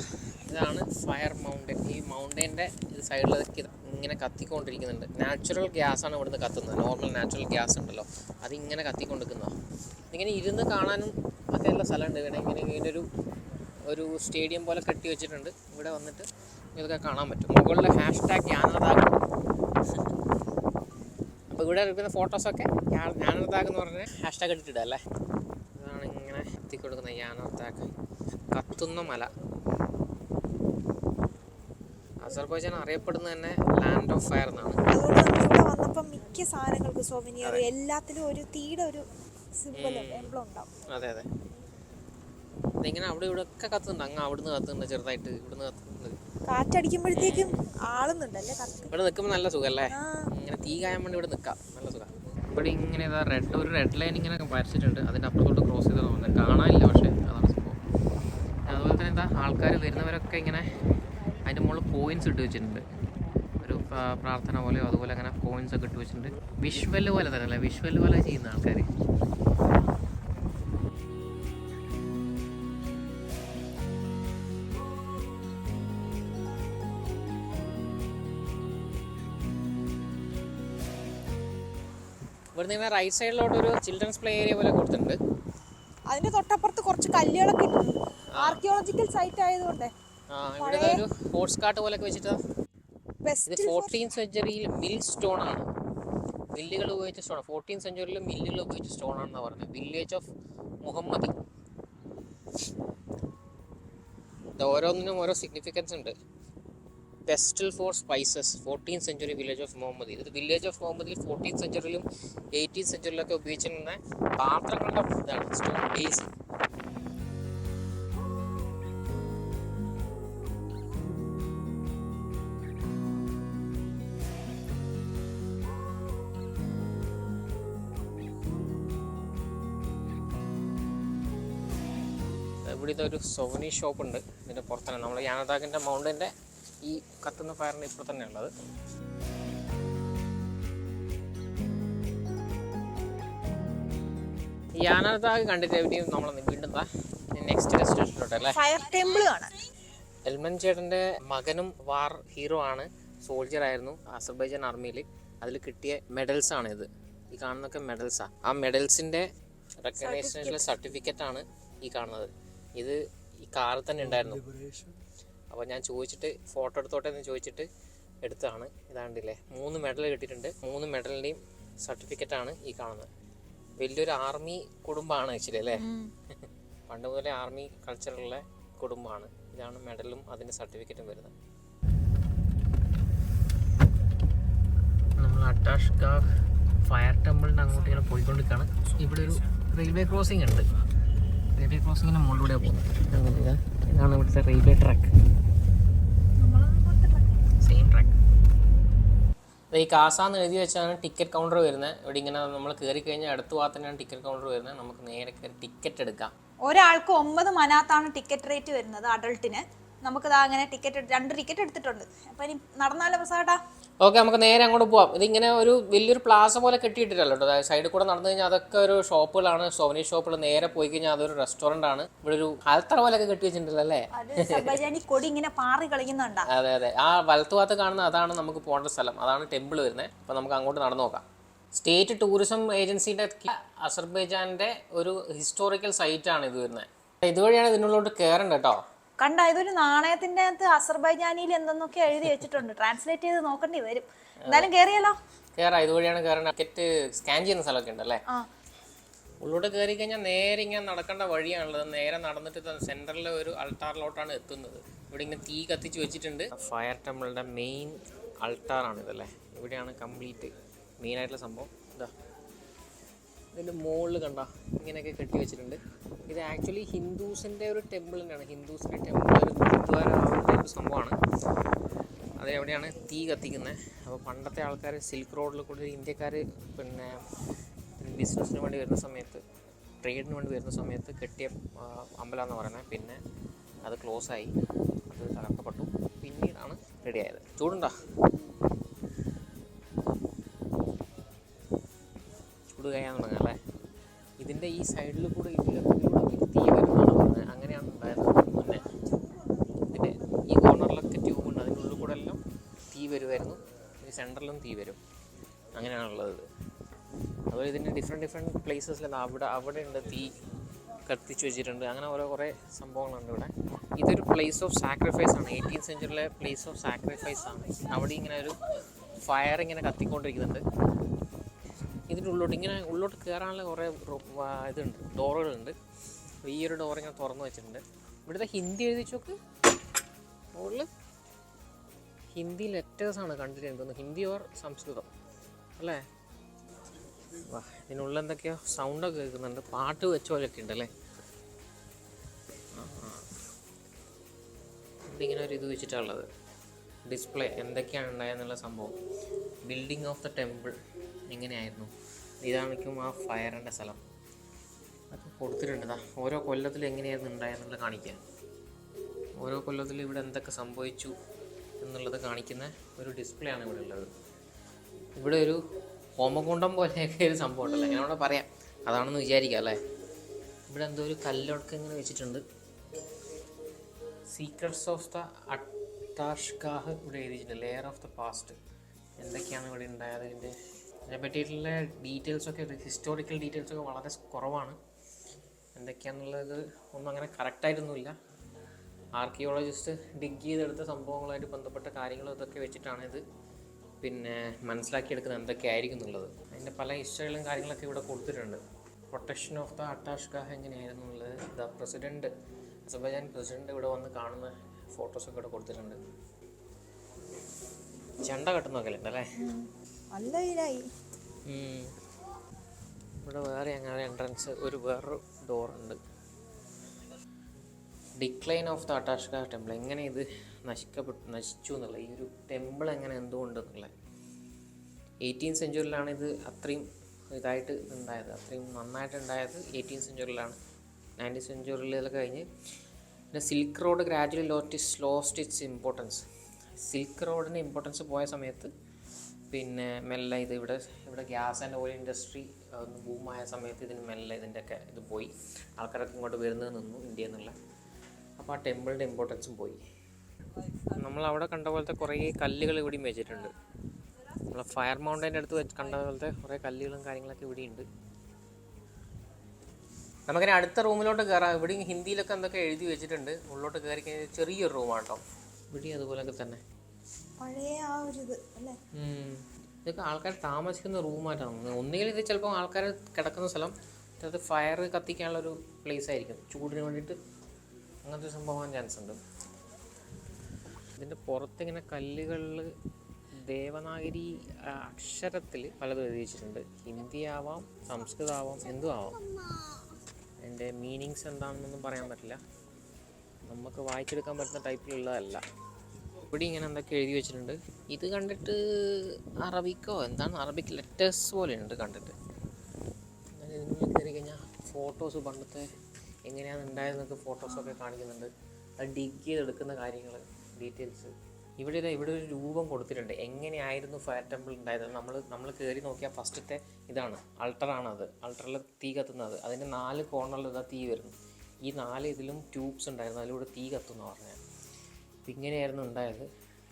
ഇതാണ് ഫയർ മൗണ്ടൻ. ഈ മൗണ്ടൻ്റെ ഇത് സൈഡിലേക്ക് ഇങ്ങനെ കത്തിക്കൊണ്ടിരിക്കുന്നുണ്ട്. നാച്ചുറൽ ഗ്യാസാണ് ഇവിടുന്ന് കത്തുന്നത്. നോർമൽ നാച്ചുറൽ ഗ്യാസ് ഉണ്ടല്ലോ, അതിങ്ങനെ കത്തിക്കൊണ്ടിരിക്കുന്നതാണ്. ഇങ്ങനെ ഇരുന്ന് കാണാനും ഒക്കെ ഉള്ള സ്ഥലമുണ്ട്. ഇങ്ങനെ ഒരു സ്റ്റേഡിയം പോലെ കെട്ടി വെച്ചിട്ടുണ്ട്. ഇവിടെ വന്നിട്ട് ഇതൊക്കെ കാണാൻ പറ്റും. മുകളിൽ #യാനാർദാഗ്. അപ്പോൾ ഇവിടെ എടുക്കുന്ന ഫോട്ടോസൊക്കെ യാനാർദാഗ് എന്ന് പറഞ്ഞ # ഇട്ടിട്ട് അല്ലേ. ഇതാണ് ഇങ്ങനെ എത്തിക്കൊടുക്കുന്ന യാനാർദാഗ്, കത്തുന്ന മല. അസർബൈജാൻ അറിയപ്പെടുന്നത് തന്നെ ലാൻഡ് ഓഫ് ഫയർ എന്നാണ്. അതുകൊണ്ട് നമ്മളിവിടെ വന്നപ്പോൾ മിക്ക സാധനങ്ങൾക്ക് സോവനിയർ എല്ലാത്തിലും ഒരു തീയുടെ ഒരു സിമ്പിൾ എംബ്ലം ഉണ്ടാവും. അതെ. ഇതിങ്ങനെ അവിടെ ഇവിടെ ഒക്കെ കത്തുന്നുണ്ട്. അങ്ങ് അവിടുന്ന് കത്തുന്നുണ്ട്, ചെറുതായിട്ട് ഇവിടുന്ന് കത്തുന്നുണ്ട്. കാറ്റടിക്കുമ്പോഴത്തേക്കും ആളുന്നുണ്ടല്ലേ. ഇവിടെ നിൽക്കുമ്പോൾ നല്ല സുഖമല്ലേ, ഇങ്ങനെ തീ കായാൻ വേണ്ടി ഇവിടെ നിൽക്കാം, നല്ല സുഖം. ഇവിടെ ഇങ്ങനെ ഒരു റെഡ് ലൈൻ ഇങ്ങനെ വരച്ചിട്ടുണ്ട്. അതിൻ്റെ അപ്പുറത്തോട്ട് ക്രോസ് ചെയ്ത് പോകുന്നത് കാണാനില്ല, പക്ഷേ അതാണ് സംഭവം. അത് തന്നെ എന്താ ആൾക്കാർ വരുന്നവരൊക്കെ ഇങ്ങനെ അതിൻ്റെ മുകളിൽ കോയിൻസ് ഇട്ട് വെച്ചിട്ടുണ്ട്. ഒരു പ്രാർത്ഥന പോലെയോ അതുപോലെ അങ്ങനെ കോയിൻസ് ഒക്കെ ഇട്ട് വെച്ചിട്ടുണ്ട്. വിഷ്വൽ പോലെ തന്നെ അല്ലേ, വിഷ്വൽ പോലെ ചെയ്യുന്ന ആൾക്കാർ. ഇവിടുന്ന് ഇങ്ങനെ റൈറ്റ് സൈഡിലോട്ടൊരു ചിൽഡ്രൻസ് പ്ലേ ഏരിയ പോലെ കൊടുത്തിട്ടുണ്ട്. അതിന്റെ തൊട്ടപ്പുറത്ത് കുറച്ച് കല്ലുകളൊക്കെ ഇട്ടുണ്ട്. ആർക്കിയോളജിക്കൽ സൈറ്റ് ആയതുകൊണ്ട് ഇവിടെ ഒരു ഹോട്ട്സ് കാട്ട് പോലെ വെച്ചിട്ട് ഇത് 14th സെഞ്ച്വറിയിൽ മിൽ സ്റ്റോൺ ആണ്. മില്ലുകൾ ഉപയോഗിച്ച സ്റ്റോൺ. 14th സെഞ്ച്വറിയിൽ മില്ലുകൾ ഉപയോഗിച്ച സ്റ്റോൺ ആണെന്നാണ് പറഞ്ഞത്. Village of Muhammadi. ഓരോന്നിനും ഓരോ സിഗ്നിഫിക്കൻസ് ഉണ്ട്. Pestle for spices 14th century village of Muhammadi. ഇത് വില്ലേജ് ഓഫ് മുഹമ്മദിൽ 14th സെഞ്ച്വറിയിലും 18th സെഞ്ച്വറിയിലൊക്കെ ഉപയോഗിച്ചിരുന്ന പാത്രങ്ങളുടെ ഇതാണ് സ്റ്റോൺ ബേസ്. ഇവിടുത്തെ ഒരു സോവനീർ ഷോപ്പ് ഉണ്ട്. ഇതിൻ്റെ പുറത്താണ് നമ്മൾ യാനതാഗിൻ്റെ മൗണ്ടിൻ്റെ ഈ കത്തുന്ന ഫയറിന് ഇപ്പോൾ തന്നെ ഉള്ളത്. യാനതാഗ് കണ്ടിട്ട് നമ്മൾ വീണ്ടും നെക്സ്റ്റ് ഡെസ്റ്റിനേഷനിലോട്ടല്ലേ, ഫയർ ടെമ്പിൾ ആണ്. എൽമൻ ചേട്ടൻ്റെ മകനും വാർ ഹീറോ ആണ്, സോൾജർ ആയിരുന്നു അസർബൈജാൻ ആർമിയിൽ. അതിൽ കിട്ടിയ മെഡൽസ് ആണ് ഇത്. ഈ കാണുന്നൊക്കെ മെഡൽസാണ്. ആ മെഡൽസിൻ്റെ റെക്കഗ്നേഷനിലെ സർട്ടിഫിക്കറ്റ് ആണ് ഈ കാണുന്നത്. ഇത് ഈ കാറിൽ തന്നെ ഉണ്ടായിരുന്നു. അപ്പോൾ ഞാൻ ചോദിച്ചിട്ട് ഫോട്ടോ എടുത്തോട്ടെ എന്ന് ചോദിച്ചിട്ട് എടുത്തതാണ്. ഇതാണ്ടില്ലേ 3 മെഡൽ കിട്ടിയിട്ടുണ്ട്. 3 മെഡലിൻ്റെയും സർട്ടിഫിക്കറ്റാണ് ഈ കാണുന്നത്. വലിയൊരു ആർമി കുടുംബമാണ് ആക്ച്വലി അല്ലേ. പണ്ട് മുതലേ ആർമി കൾച്ചറുള്ള കുടുംബമാണ്. ഇതാണ് മെഡലും അതിൻ്റെ സർട്ടിഫിക്കറ്റും വരുന്നത്. നമ്മൾ അട്ടാഷ് ഗാഹ് ഫയർ ടെമ്പിളിൻ്റെ അങ്ങോട്ട് ഇങ്ങനെ പോയിക്കൊണ്ടിരിക്കുകയാണ്. ഇവിടെ ഒരു റെയിൽവേ ക്രോസിംഗ് ഉണ്ട്. റെയിൽവേ ക്രോസിങ്ങിന് മുകളിലൂടെ പോകുന്നത്. ഇതാണ് ഇവിടുത്തെ റെയിൽവേ ട്രാക്ക്. Same track. ഈ കാസാന്ന് എഴുതി വെച്ചാണ് ടിക്കറ്റ് കൗണ്ടർ വരുന്നത്. ഇവിടെ ഇങ്ങനെ നമ്മൾ കയറി കഴിഞ്ഞാൽ അടുത്ത ഭാഗത്തന്നെയാണ് ടിക്കറ്റ് കൗണ്ടർ വരുന്നത്. നമുക്ക് നേരെ കയറി ടിക്കറ്റ് എടുക്കാം. ഒരാൾക്ക് 9 മനാത്താണ് ടിക്കറ്റ് റേറ്റ് വരുന്നത് അഡൾട്ടിന്. നമുക്കിതാ അങ്ങനെ 2 ടിക്കറ്റ് എടുത്തിട്ടുണ്ട്. അപ്പം ഇനി നടന്നാലോ പ്രസാദാ? ഓക്കെ, നമുക്ക് നേരെ അങ്ങോട്ട് പോവാം. ഇതിങ്ങനെ ഒരു വലിയൊരു പ്ലാസ പോലെ കെട്ടിയിട്ടില്ലല്ലോ കേട്ടോ. അതായത് സൈഡിൽ കൂടെ നടന്നു കഴിഞ്ഞാൽ അതൊക്കെ ഒരു ഷോപ്പുകളാണ്, സോവനീർ ഷോപ്പുകൾ. നേരെ പോയി കഴിഞ്ഞാൽ അതൊരു റെസ്റ്റോറൻ്റ് ആണ്. ഇവിടെ ഒരു ആൽത്തറ പോലെയൊക്കെ കെട്ടി വെച്ചിട്ടുണ്ടല്ലോ അല്ലേ. കൊടി ഇങ്ങനെ പാറി കളിക്കുന്നുണ്ടാ. അതെ അതെ, ആ വലത്തു ഭാഗത്ത് കാണുന്ന അതാണ് നമുക്ക് പോകേണ്ട സ്ഥലം. അതാണ് ടെമ്പിൾ വരുന്നത്. അപ്പോൾ നമുക്ക് അങ്ങോട്ട് നടന്നു നോക്കാം. സ്റ്റേറ്റ് ടൂറിസം ഏജൻസിയുടെ അസർബൈജാൻ്റെ ഒരു ഹിസ്റ്റോറിക്കൽ സൈറ്റാണ് ഇത് വരുന്നത്. ഇതുവഴിയാണ് ഇതിനുള്ളിലോട്ട് കയറേണ്ടത് കേട്ടോ. കണ്ട, ഇതൊരു നാണയത്തിന്റെ അകത്ത് അസർബൈജാനിയിൽ എന്തെന്നൊക്കെ എഴുതി വെച്ചിട്ടുണ്ട്. ട്രാൻസ്ലേറ്റ് ചെയ്ത് നോക്കേണ്ടി വരും. എന്തായാലും കേറിയല്ലോ. കയറാം. ഇതുവഴിയാണ് കയറേണ്ടത്. ടിക്കറ്റ് സ്കാൻ ചെയ്യുന്ന സ്ഥലമൊക്കെ ഉണ്ടല്ലേ. ഉള്ളോട്ട് കയറി കഴിഞ്ഞാൽ നേരെ ഇങ്ങനെ നടക്കേണ്ട വഴിയാണുള്ളത്. നേരെ നടന്നിട്ട് സെൻറ്ററിലെ ഒരു അൾട്ടാറിലോട്ടാണ് എത്തുന്നത്. ഇവിടെ ഇങ്ങനെ തീ കത്തിച്ച് വെച്ചിട്ടുണ്ട്. ഫയർ ടെമ്പിളിൻ്റെ മെയിൻ അൾട്ടാറാണ് ഇതല്ലേ. ഇവിടെയാണ് കംപ്ലീറ്റ് മെയിനായിട്ടുള്ള സംഭവം. ഇതാ ഇതിൻ്റെ മുകളിൽ കണ്ട ഇങ്ങനെയൊക്കെ കെട്ടി വെച്ചിട്ടുണ്ട്. ഇത് ആക്ച്വലി ഹിന്ദുസിൻ്റെ ഒരു ടെമ്പിൾ തന്നെയാണ്. ഹിന്ദുസിൻ്റെ ടെമ്പിൾ ഒരു ഗുരുദ്വാര ടൈപ്പ് സംഭവമാണ്. അതെവിടെയാണ് തീ കത്തിക്കുന്നത്. അപ്പോൾ പണ്ടത്തെ ആൾക്കാർ സിൽക്ക് റോഡിൽ കൂടി ഇന്ത്യക്കാർ പിന്നെ ബിസിനസ്സിന് വേണ്ടി വരുന്ന സമയത്ത്, ട്രേഡിന് വേണ്ടി വരുന്ന സമയത്ത് കെട്ടിയ അമ്പലം എന്ന് പറയുന്നത്. പിന്നെ അത് ക്ലോസായി, അത് തകർക്കപ്പെട്ടു. പിന്നീടാണ് റെഡിയായത്. ചൂടുണ്ടോ? ചൂട് കഴിയാൻ തുടങ്ങാം അല്ലേ. ഇതിൻ്റെ ഈ സൈഡിൽ കൂടെ തീ വരുന്നതാണ് പറഞ്ഞത്. അങ്ങനെയാണ് ഉണ്ടായത് മുന്നേ. ഇതിൻ്റെ ഈ കോർണറിലൊക്കെ ട്യൂബുണ്ട്. അതിൻ്റെ ഉള്ളിൽ കൂടെ എല്ലാം തീ വരുമായിരുന്നു. ഈ സെൻറ്ററിലും തീ വരും. അങ്ങനെയാണുള്ളത് ഇത്. അതുപോലെ ഇതിൻ്റെ ഡിഫറെൻറ്റ് പ്ലേസസിൽ അവിടെ ഉണ്ട് തീ കത്തിച്ച് വെച്ചിട്ടുണ്ട്. അങ്ങനെ കുറേ സംഭവങ്ങളുണ്ട് ഇവിടെ. ഇതൊരു പ്ലേസ് ഓഫ് സാക്രിഫൈസ് ആണ്. 18th സെഞ്ച്വറിയിലെ പ്ലേസ് ഓഫ് സാക്രിഫൈസ് ആണ്. അവിടെ ഇങ്ങനെ ഒരു ഫയർ ഇങ്ങനെ കത്തിക്കൊണ്ടിരിക്കുന്നുണ്ട്. ഇതിൻ്റെ ഉള്ളോട്ട് കയറാനുള്ള കുറേ ഇതുണ്ട്, ഡോറുകളുണ്ട്. ഈ ഒരു ഡോർ ഇങ്ങനെ തുറന്നു വെച്ചിട്ടുണ്ട്. ഇവിടുത്തെ ഹിന്ദി എഴുതി നോക്ക്. മുകളിൽ ഹിന്ദി ലെറ്റേഴ്സാണ് കണ്ടിട്ട് തോന്നുന്നു. ഹിന്ദി ഓർ സംസ്കൃതം അല്ലേ. വാ, ഇതിനുള്ളിൽ എന്തൊക്കെയോ സൗണ്ടൊക്കെ കേൾക്കുന്നുണ്ട്. പാട്ട് വെച്ച പോലെയൊക്കെ ഉണ്ടല്ലേ. ഇവിടെ ഇങ്ങനെ ഒരു ഇത് വെച്ചിട്ടുള്ളത് ഡിസ്പ്ലേ എന്തൊക്കെയാണ് ഉണ്ടായെന്നുള്ള സംഭവം. ബിൽഡിംഗ് ഓഫ് ദ ടെമ്പിൾ എങ്ങനെയായിരുന്നു. ഇതാണിക്കും ആ ഫയറിൻ്റെ സ്ഥലം. അതൊക്കെ കൊടുത്തിട്ടുണ്ട്. ഓരോ കൊല്ലത്തിൽ എങ്ങനെയായിരുന്നു ഉണ്ടായെന്നുള്ള കാണിക്കുക. ഓരോ കൊല്ലത്തിലും ഇവിടെ എന്തൊക്കെ സംഭവിച്ചു എന്നുള്ളത് കാണിക്കുന്ന ഒരു ഡിസ്പ്ലേ ആണ് ഇവിടെ ഉള്ളത്. ഇവിടെ ഒരു ഹോമകുണ്ടം പോലെയൊക്കെ ഒരു സംഭവം ഉണ്ടല്ലോ, അങ്ങനെ അവിടെ പറയാം, അതാണെന്ന് വിചാരിക്കാം അല്ലേ. ഇവിടെ എന്തോ ഒരു കല്ലൊക്കെ ഇങ്ങനെ വെച്ചിട്ടുണ്ട്. സീക്രട്സ് ഓഫ് ദ അട്ടാഷ്ഗാഹ് ഇവിടെ എഴുതിയിട്ടുണ്ട്. Layer of the past. എന്തൊക്കെയാണ് ഇവിടെ ഉണ്ടായത്, ഇതിനെ പറ്റിയിട്ടുള്ള ഡീറ്റെയിൽസൊക്കെ, ഹിസ്റ്റോറിക്കൽ ഡീറ്റെയിൽസൊക്കെ വളരെ കുറവാണ്. എന്തൊക്കെയാണെന്നുള്ളത് ഒന്നും അങ്ങനെ കറക്റ്റായിട്ടൊന്നുമില്ല. ആർക്കിയോളജിസ്റ്റ് ഡിഗ് ചെയ്തെടുത്ത സംഭവങ്ങളായിട്ട് ബന്ധപ്പെട്ട കാര്യങ്ങളും ഇതൊക്കെ വെച്ചിട്ടാണ് ഇത് മനസ്സിലാക്കിയെടുക്കുന്നത് എന്തൊക്കെയായിരിക്കും എന്നുള്ളത്. അതിൻ്റെ പല ഹിസ്റ്ററികളും കാര്യങ്ങളൊക്കെ ഇവിടെ കൊടുത്തിട്ടുണ്ട്. പ്രൊട്ടക്ഷൻ ഓഫ് ദ അട്ടാഷ്ഗാഹ് എങ്ങനെയായിരുന്നു എന്നുള്ളത് ദ പ്രസിഡൻറ്റ്, അസർബൈജാൻ പ്രസിഡൻറ്റ് ഇവിടെ വന്ന് കാണുന്ന ഫോട്ടോസൊക്കെ ഇവിടെ കൊടുത്തിട്ടുണ്ട്. ചെണ്ട കെട്ടുന്നൊക്കെ ഉണ്ടല്ലേ. ഇവിടെ വേറെ അങ്ങനെ എൻട്രൻസ് വേറൊരു ഡോറുണ്ട്. ഡിക്ലൈൻ ഓഫ് ദ അട്ടാഷ്ഗാഹ് ടെമ്പിൾ, എങ്ങനെ ഇത് നശിച്ചു എന്നുള്ള, ഈ ഒരു ടെമ്പിൾ എങ്ങനെ എന്തുകൊണ്ടെന്നുള്ള. 18th സെഞ്ച്വറിയിലാണ് ഇത് അത്രയും ഇതായിട്ട് ഉണ്ടായത്, അത്രയും നന്നായിട്ട് ഉണ്ടായത് 18th സെഞ്ച്വറിയിലാണ്. 19th സെഞ്ച്വറിയിലൊക്കെ കഴിഞ്ഞ് പിന്നെ silk road gradually lost it's importance. Silk റോഡിൻ്റെ ഇമ്പോർട്ടൻസ് പോയ സമയത്ത് മെല്ലെ ഇവിടെ ഗ്യാസ് ആൻഡ് ഓയിൽ ഇൻഡസ്ട്രി ഒന്ന് ബൂമായ സമയത്ത് ഇതിന് മെല്ലെ ഇതിൻ്റെയൊക്കെ ഇത് പോയി. ആൾക്കാരൊക്കെ ഇങ്ങോട്ട് വരുന്നത് നിന്നു ഇന്ത്യയിൽ നിന്നുള്ള. അപ്പോൾ ആ ടെമ്പിളിൻ്റെ ഇമ്പോർട്ടൻസും പോയി. നമ്മളവിടെ കണ്ട പോലത്തെ കുറേ കല്ലുകൾ ഇവിടെയും വെച്ചിട്ടുണ്ട്. നമ്മൾ ഫയർ മൗണ്ടൈൻ്റെ അടുത്ത് കണ്ട പോലത്തെ കുറേ കല്ലുകളും കാര്യങ്ങളൊക്കെ ഇവിടെയുണ്ട്. നമുക്കിനി അടുത്ത റൂമിലോട്ട് കയറാം. ഇവിടെയും ഹിന്ദിയിലൊക്കെ എന്തൊക്കെ എഴുതി വെച്ചിട്ടുണ്ട്. ഉള്ളിലോട്ട് കയറി കഴിഞ്ഞാൽ ചെറിയൊരു റൂമാണ് കേട്ടോ. ഇവിടെ അതുപോലെയൊക്കെ തന്നെ ഇതൊക്കെ ആൾക്കാർ താമസിക്കുന്ന റൂമായിട്ടാണ്. ഒന്നുകിൽ ഇത് ചിലപ്പോൾ ആൾക്കാർ കിടക്കുന്ന സ്ഥലം, അത് ഫയർ കത്തിക്കാനുള്ളൊരു പ്ലേസ് ആയിരിക്കും, ചൂടിന് വേണ്ടിയിട്ട് അങ്ങനത്തെ സംഭവം ചാൻസ് ഉണ്ട്. ഇതിൻ്റെ പുറത്തിങ്ങനെ കല്ലുകളിൽ ദേവനാഗരി അക്ഷരത്തിൽ പലതും എഴുതി വെച്ചിട്ടുണ്ട്. ഹിന്ദി ആവാം, സംസ്കൃതമാവാം, എന്തും ആവാം. അതിൻ്റെ മീനിങ്സ് എന്താണെന്നൊന്നും പറയാൻ പറ്റില്ല, നമുക്ക് വായിച്ചെടുക്കാൻ പറ്റുന്ന ടൈപ്പിലുള്ളതല്ല. ഇവിടെ ഇങ്ങനെ എന്തൊക്കെ എഴുതി വെച്ചിട്ടുണ്ട്. ഇത് കണ്ടിട്ട് അറബിക്കോ എന്താണ്, അറബിക് ലെറ്റേഴ്സ് പോലെയുണ്ട് കണ്ടിട്ട്. ഇതിനുള്ളിൽ കയറി കഴിഞ്ഞാൽ ഫോട്ടോസ് പണ്ടത്തെ എങ്ങനെയാണ് ഉണ്ടായതെന്നൊക്കെ ഫോട്ടോസൊക്കെ കാണിക്കുന്നുണ്ട്. അത് ഡിഗ് ചെയ്തെടുക്കുന്ന കാര്യങ്ങൾ, ഡീറ്റെയിൽസ്. ഇവിടെ ഒരു രൂപം കൊടുത്തിട്ടുണ്ട്, എങ്ങനെയായിരുന്നു ഫയർ ടെമ്പിൾ ഉണ്ടായത്. നമ്മൾ കയറി നോക്കിയാൽ ഫസ്റ്റത്തെ ഇതാണ്, അൾട്ടറാണത്. അൾട്ടറിൽ തീ കത്തുന്നത്, അതിൻ്റെ 4 കോർണറിൽ ഇതാ തീ വരുന്നു. ഈ 4 ഇതിലും ട്യൂബ്സ് ഉണ്ടായിരുന്നു, അതിലൂടെ തീ കത്തുന്ന പറഞ്ഞാൽ. അപ്പം ഇങ്ങനെയായിരുന്നു ഉണ്ടായത്.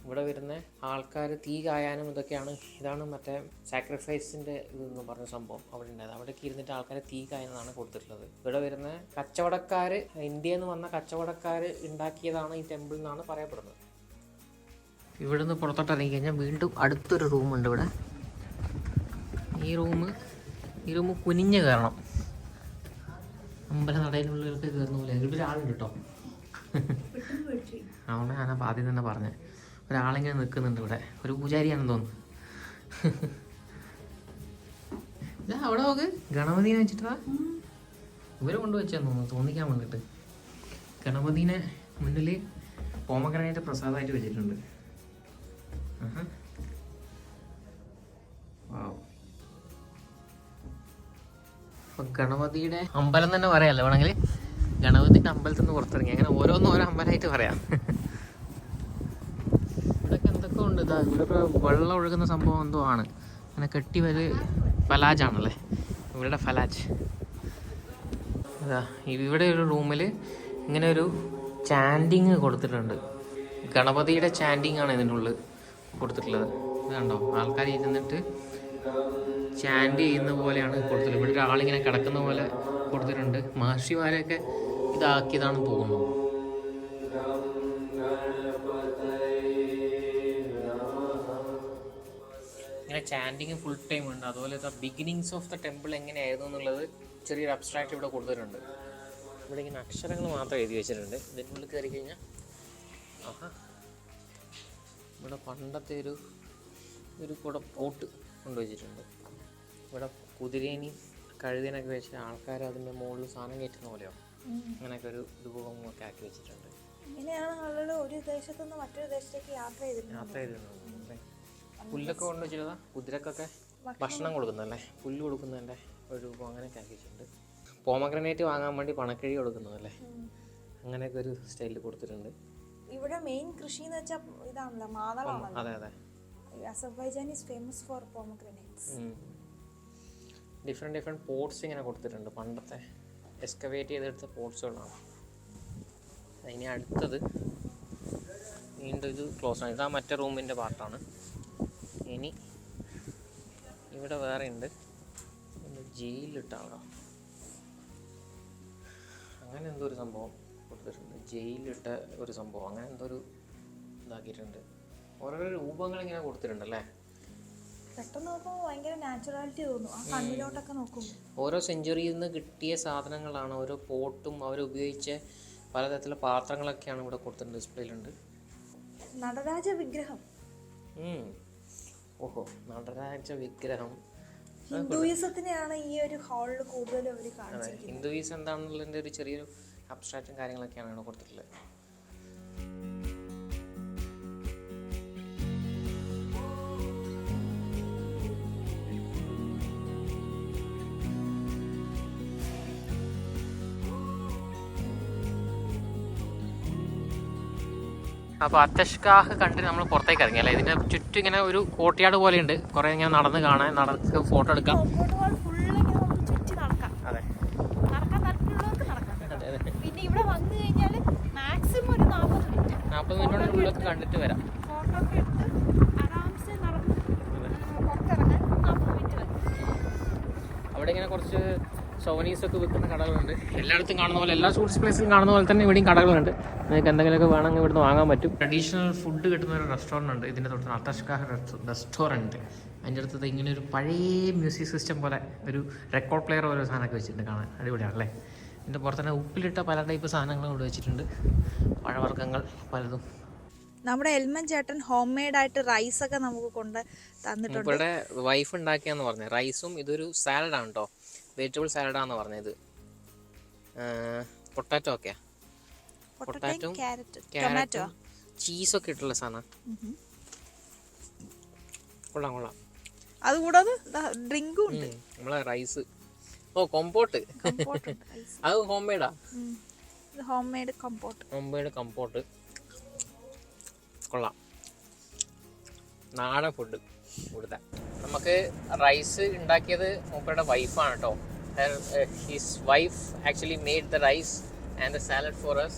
ഇവിടെ വരുന്ന ആൾക്കാർ തീ കായാനും ഇതൊക്കെയാണ്. ഇതാണ് മറ്റേ സാക്രിഫൈസിൻ്റെ ഇതെന്ന് പറഞ്ഞ സംഭവം അവിടെ ഉണ്ടായത്. അവിടേക്ക് ഇരുന്നിട്ട് ആൾക്കാരെ തീ കായുന്നതാണ് കൊടുത്തിട്ടുള്ളത്. ഇവിടെ വരുന്ന കച്ചവടക്കാർ, ഇന്ത്യയിൽ നിന്ന് വന്ന കച്ചവടക്കാർ ഉണ്ടാക്കിയതാണ് ഈ ടെമ്പിൾ എന്നാണ് പറയപ്പെടുന്നത്. ഇവിടെ നിന്ന് പുറത്തോട്ട് ഇറങ്ങി കഴിഞ്ഞാൽ വീണ്ടും അടുത്തൊരു റൂമുണ്ട് ഇവിടെ. ഈ റൂം കുനിഞ്ഞ് കയറണം. അമ്പല നടയിലുള്ളിലൊക്കെ കയറുന്ന പോലെ. ഇവിടെ ഒരാളുണ്ട് കേട്ടോ, അതുകൊണ്ട് ഞാനപ്പോൾ ആദ്യം തന്നെ പറഞ്ഞത്. ഒരാളിങ്ങനെ നിൽക്കുന്നുണ്ട് ഇവിടെ, ഒരു പൂജാരിയാണെന്ന് തോന്നുന്നു. ഇതാ അവിടെ നോക്ക്, ഗണപതിനെ വെച്ചിട്ടാ ഇവരെ കൊണ്ടുവച്ചാന്ന് തോന്നുന്നു, തോന്നിക്കാൻ വേണ്ടിയിട്ട്. ഗണപതിനെ മുന്നിൽ പോമഗ്രാനൈറ്റ് പ്രസാദമായിട്ട് വെച്ചിട്ടുണ്ട്. അപ്പം ഗണപതിയുടെ അമ്പലം തന്നെ പറയാമല്ലോ വേണമെങ്കിൽ. ഗണപതിൻ്റെ അമ്പലത്തിൽ നിന്ന് പുറത്തിറങ്ങി അങ്ങനെ ഓരോ അമ്പലമായിട്ട് പറയാം. ഇവിടെയൊക്കെ എന്തൊക്കെ ഉണ്ട്. ഇതാ ഇവിടെ വെള്ളം ഒഴുകുന്ന സംഭവം എന്തോ ആണ്. അങ്ങനെ കെട്ടി ഫലാജാണല്ലേ ഇവരുടെ ഫലാജ്. അതാ ഇവിടെ ഒരു റൂമിൽ ഇങ്ങനെ ഒരു ചാൻഡിങ് കൊടുത്തിട്ടുണ്ട്. ഗണപതിയുടെ ചാൻഡിങ് ആണ് ഇതിനുള്ളിൽ കൊടുത്തിട്ടുള്ളത്. ഇത് കണ്ടോ, ആൾക്കാർ ഇരുന്നിട്ട് ചാൻഡ് ചെയ്യുന്ന പോലെയാണ് കൊടുത്തിട്ടുള്ളത്. ഇവിടെ ഒരാളിങ്ങനെ കിടക്കുന്ന പോലെ കൊടുത്തിട്ടുണ്ട്. മഹർഷിമാരെയൊക്കെ ഇതാക്കിയതാണെന്ന് തോന്നുന്നു. ഇങ്ങനെ ചാൻഡിങ് ഫുൾ ടൈം ഉണ്ട്. അതുപോലെ ബിഗിനിങ്സ് ഓഫ് ദ ടെമ്പിൾ എങ്ങനെയായിരുന്നു എന്നുള്ളത് ചെറിയൊരു അബ്സ്ട്രാക്റ്റ് ഇവിടെ കൊടുത്തിട്ടുണ്ട്. ഇവിടെ ഇങ്ങനെ അക്ഷരങ്ങൾ മാത്രം എഴുതി വെച്ചിട്ടുണ്ട്. ഇതിനുള്ളിൽ കയറി കഴിഞ്ഞാൽ ഇവിടെ പണ്ടത്തെ ഒരു കൂടെ പോട്ട് കൊണ്ടുവച്ചിട്ടുണ്ട്. ഇവിടെ കുതിരേനെയും കഴുതേനൊക്കെ വെച്ച് ആൾക്കാർ അതിൻ്റെ മുകളിൽ സാധനം കയറ്റുന്ന പോലെയോ അങ്ങനെയൊക്കെ ഒരു രൂപമൊക്കെ ആക്കി വെച്ചിട്ടുണ്ട്. ഇങ്ങനെയാണ് ആളുകൾ ഒരു ദേശത്തു നിന്ന് മറ്റൊരു ദേശത്തേക്ക് യാത്ര ചെയ്തിട്ടുണ്ട്. പുല്ലൊക്കെ കൊണ്ട് വെച്ചിരുന്ന കുതിരക്കൊക്കെ ഭക്ഷണം കൊടുക്കുന്നതല്ലേ, പുല്ല് കൊടുക്കുന്നതിൻ്റെ ഒരു രൂപം അങ്ങനെയൊക്കെ ആക്കി വെച്ചിട്ടുണ്ട്. പോമഗ്രാനൈറ്റ് വാങ്ങാൻ വേണ്ടി പണക്കിഴി കൊടുക്കുന്നതല്ലേ, അങ്ങനെയൊക്കെ ഒരു സ്റ്റൈലിൽ കൊടുത്തിട്ടുണ്ട്. ഇവിടെ മെയിൻ കൃഷി എന്ന് വെച്ചാൽ ഇതാണല്ലോ മാതളാണല്ലോ. അതെ അതെ. Azerbaijan is famous for pomegranates. Different pots ഇങ്ങനെ കൊടുത്തിട്ടുണ്ട്, പണ്ടത്തെ എക്സ്കവേറ്റ് ചെയ്തെടുത്ത പോട്ട്സുകളാണ്. ഇനി അടുത്തത് വീണ്ടും ഇത് ക്ലോസ് ആണ്. ഇതാ മറ്റേ റൂമിൻ്റെ പാർട്ടാണ്. ഇനി ഇവിടെ വേറെ ഉണ്ട്, ജയിലിലിട്ടാണോ അങ്ങനെ എന്തോ ഒരു സംഭവം കൊടുത്തിട്ടുണ്ട്. ജയിലിലിട്ട ഒരു സംഭവം അങ്ങനെ എന്തോ ഒരു ഇതാക്കിയിട്ടുണ്ട്. ഓരോരോ രൂപങ്ങൾ ഇങ്ങനെ കൊടുത്തിട്ടുണ്ടല്ലേ. പെട്ടെന്ന് നോക്കുമ്പോൾ ഭയങ്കര നാച്ചുറാലിറ്റി തോന്നും ആ കണ്ണിലോട്ടൊക്കെ നോക്കുമ്പോൾ. ഓരോ സെഞ്ചുറിയിൽ നിന്ന് കിട്ടിയ സാധനങ്ങളാണ്, ഓരോ പോട്ടും അവരുപയോഗിച്ച പലതരത്തിലുള്ള പാത്രങ്ങളൊക്കെയാണ് ഇവിടെ കൊടുത്തിട്ടുണ്ട്, ഡിസ്പ്ലേയിലുണ്ട്. നടരാജ വിഗ്രഹം. ഓഹോ, നടരാജ വിഗ്രഹം. ഹിന്ദുയിസത്തിനെയാണ് ഈ ഒരു ഹാളിൽ കൂടുതലും അവർ കാണിച്ചത്. ഹിന്ദുയിസം എന്താണെന്നുള്ളതിൻ്റെ ഒരു ചെറിയൊരു അബ്സ്ട്രാക്റ്റും കാര്യങ്ങളൊക്കെയാണ് ഇവിടെ കൊടുത്തിട്ടുള്ളത്. അപ്പോൾ അത്തഷ്കാഹ് കണ്ടിട്ട് നമ്മൾ പുറത്തേക്ക് ഇറങ്ങി അല്ലേ. ഇതിൻ്റെ ചുറ്റും ഇങ്ങനെ ഒരു കോട്ടയാട് പോലെയുണ്ട്, കുറേ ഇങ്ങനെ നടന്ന് കാണാൻ, നടക്ക് ഫോട്ടോ എടുക്കാം. അതെ, പിന്നെ ഇവിടെ വന്നു കഴിഞ്ഞാൽ മാക്സിമം ഒരു 40 മിനിറ്റോടെ ഉള്ളിലൊക്കെ കണ്ടിട്ട് വരാം. ഫോട്ടോ ഒക്കെ എടുത്ത് ആരാംസെ നടന്ന് പുറത്തിറങ്ങാൻ 40 മിനിറ്റ് വരും. അവിടെ ഇങ്ങനെ കുറച്ച് സോവനീസൊക്കെ വിൽക്കുന്ന കടകളുണ്ട്. എല്ലായിടത്തും കാണുന്ന പോലെ, എല്ലാ ടൂറിസ്റ്റ് പ്ലേസിലും കാണുന്ന പോലെ തന്നെ ഇവിടെയും കടകളുണ്ട്. നിങ്ങൾക്ക് എന്തെങ്കിലുമൊക്കെ വേണമെങ്കിൽ ഇവിടുന്ന് വാങ്ങാൻ പറ്റും. ട്രഡീഷണൽ ഫുഡ് കിട്ടുന്ന ഒരു റെസ്റ്റോറൻറ്റ് ഉണ്ട് ഇതിൻ്റെ തൊട്ട്, അത്തഷ്കാഹ് റെസ്റ്റോറൻറ്റ്. അതിൻ്റെ അടുത്തത് ഇങ്ങനെ ഒരു പഴയ മ്യൂസിക് സിസ്റ്റം പോലെ ഒരു റെക്കോർഡ് പ്ലെയർ ഓരോ സാധനമൊക്കെ വെച്ചിട്ടുണ്ട്, കാണാൻ അടിപൊളിയാണല്ലേ. ഇതിൻ്റെ പുറത്ത് തന്നെ ഉപ്പിലിട്ട പല ടൈപ്പ് സാധനങ്ങളും ഇവിടെ വെച്ചിട്ടുണ്ട്, പഴവർഗ്ഗങ്ങൾ പലതും. നമ്മുടെ എൽമൻ ചേട്ടൻ ഹോം മെയ്ഡ് ആയിട്ട് റൈസ് ഒക്കെ നമുക്ക് കൊണ്ട് തന്നിട്ടുണ്ട്. ഇവിടെ വൈഫ് ഉണ്ടാക്കിയാന്ന് പറഞ്ഞത് റൈസും ഇതൊരു സാലഡാണ് കേട്ടോ, വെജിറ്റബിൾ സാലഡാന്ന് പറഞ്ഞത്. പൊട്ടാറ്റോ ഒക്കെയാ, പൊട്ടാറ്റോ ക്യാരറ്റും ചീസൊക്കെ ഇട്ടുള്ള സാധനം. കൊള്ളാം കൊള്ളാം. അതുകൂടാതെ ഡ്രിങ്കും ഉണ്ട്. നമ്മളെ റൈസ്, ഓ കൊമ്പോട്ട്, അത് ഹോം മെയ്ഡാ. ഹോം മെയ്ഡ് കമ്പോട്ട് കൊള്ളാം. നാടൻ ഫുഡ് ഇവിടുത്തെ. നമുക്ക് റൈസ് ഉണ്ടാക്കിയത് മൂപ്പരുടെ വൈഫാണ് കേട്ടോ. His wife actually made the rice and the salad for us.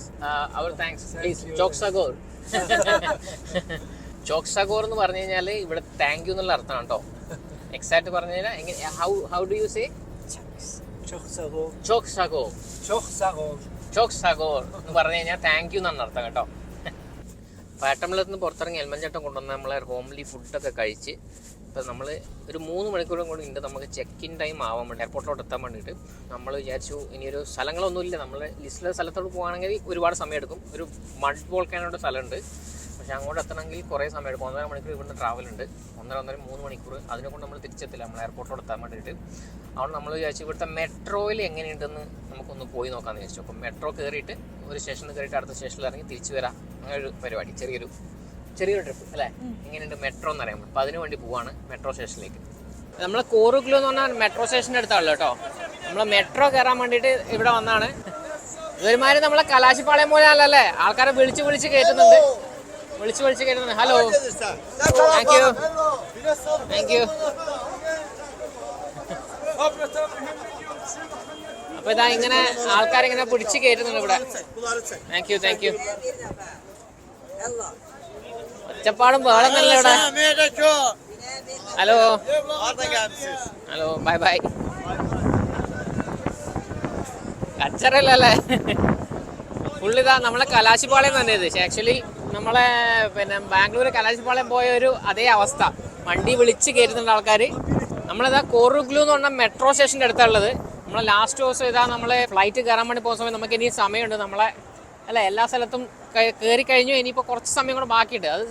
അവർ താങ്ക്സ് പ്ലീസ്. ചോക്സാഗോർ. ചോക്സാഗോർ എന്ന് പറഞ്ഞു കഴിഞ്ഞാൽ ഇവിടെ താങ്ക് യു എന്നുള്ള അർത്ഥമാണ് കേട്ടോ. എക്സാക്ട് പറഞ്ഞു കഴിഞ്ഞാൽ ഹൗ ഡു യു സേ? ചോക്സാഗോർ എന്ന് പറഞ്ഞു കഴിഞ്ഞാൽ താങ്ക് യു എന്നാണ് അർത്ഥം കേട്ടോ. പാട്ടമ്പലത്ത് നിന്ന് പുറത്തിറങ്ങി എൽമഞ്ചേട്ടൻ കൊണ്ടുവന്ന് നമ്മളെ ഹോംലി ഫുഡൊക്കെ കഴിച്ച് ഇപ്പം നമ്മൾ ഒരു 3 മണിക്കൂറും കൂടി ഉണ്ട് നമുക്ക് ചെക്ക് ഇൻ ടൈം ആവാൻ വേണ്ടി, എയർപോർട്ടിലോട്ട് എത്താൻ വേണ്ടിയിട്ട്. നമ്മൾ വിചാരിച്ചു ഇനിയൊരു സ്ഥലങ്ങളൊന്നുമില്ല, നമ്മൾ ലിസ്റ്റിലെ സ്ഥലത്തോട്ട് പോകുകയാണെങ്കിൽ ഒരുപാട് സമയം എടുക്കും. ഒരു മഡ് വോൾക്കാനോട് സ്ഥലമുണ്ട്, പക്ഷെ അങ്ങോട്ട് എത്തണമെങ്കിൽ കുറേ സമയം എടുക്കും. 1.5 മണിക്കൂർ ഇവിടുന്ന് ട്രാവലുണ്ട്, 1.5-3 മണിക്കൂർ. അതിനെ കൊണ്ട് നമ്മൾ തിരിച്ചെത്തില്ല നമ്മൾ എയർപോർട്ടിലോട്ട് എത്താൻ വേണ്ടിയിട്ട്. അതുകൊണ്ട് നമ്മൾ വിചാരിച്ചു ഇവിടുത്തെ മെട്രോയിൽ എങ്ങനെയുണ്ടെന്ന് നമുക്കൊന്ന് പോയി നോക്കാമെന്ന് വിചാരിച്ചു. അപ്പം മെട്രോ കയറിയിട്ട് ഒരു സ്റ്റേഷനിൽ കയറിയിട്ട് അടുത്ത സ്റ്റേഷനിൽ ഇറങ്ങി തിരിച്ചു വരാം, അങ്ങനെ ഒരു പരിപാടി. ചെറിയൊരു ട്രിപ്പ് അല്ലേ. എങ്ങനെയുണ്ട് മെട്രോ എന്ന് അറിയാൻ. അപ്പം അതിനു വേണ്ടി പോവാണ് മെട്രോ സ്റ്റേഷനിലേക്ക്. നമ്മൾ കോറുഗ്ലു എന്ന് പറഞ്ഞാൽ മെട്രോ സ്റ്റേഷൻ്റെ അടുത്താണല്ലോ കേട്ടോ. നമ്മൾ മെട്രോ കയറാൻ വേണ്ടിയിട്ട് ഇവിടെ വന്നാണ്. ഇവരുമാതിരി നമ്മളെ കലാശിപ്പാളയം പോലെ അല്ലല്ലേ, ആൾക്കാരെ വിളിച്ച് കയറ്റുന്നുണ്ട്. Hello, thank U. അപ്പൊ ഇതാ ഇങ്ങനെ ആൾക്കാരിങ്ങനെ പിടിച്ച് കയറ്റുന്നുണ്ട് ഇവിടെ. Thank you. ഒച്ചപ്പാടും വേളന്നല്ലേ ഇവിടെ. Hello bye. കച്ചറല്ലേ ഫുള്ളിതാ നമ്മളെ കലാശിപ്പാളയം തന്നെ ഇത്. ആക്ച്വലി നമ്മളെ ബാംഗ്ലൂർ കലാശിപ്പാളയം പോയ ഒരു അതേ അവസ്ഥ, വണ്ടി വിളിച്ച് കയറ്റുന്നുണ്ട് ആൾക്കാർ. നമ്മളിതാ കോറുഗ്ലു എന്ന് പറഞ്ഞാൽ മെട്രോ സ്റ്റേഷൻ്റെ അടുത്തുള്ളത്. നമ്മളെ ലാസ്റ്റ് ദിവസം ഇതാ നമ്മളെ ഫ്ലൈറ്റ് കയറാൻ വേണ്ടി പോകുന്ന സമയം നമുക്ക് ഇനി സമയമുണ്ട്. നമ്മളെ എല്ലാ സ്ഥലത്തും കയറി കഴിഞ്ഞു, ഇനിയിപ്പോൾ കുറച്ച് സമയം കൂടെ ബാക്കിയുണ്ട്. അത്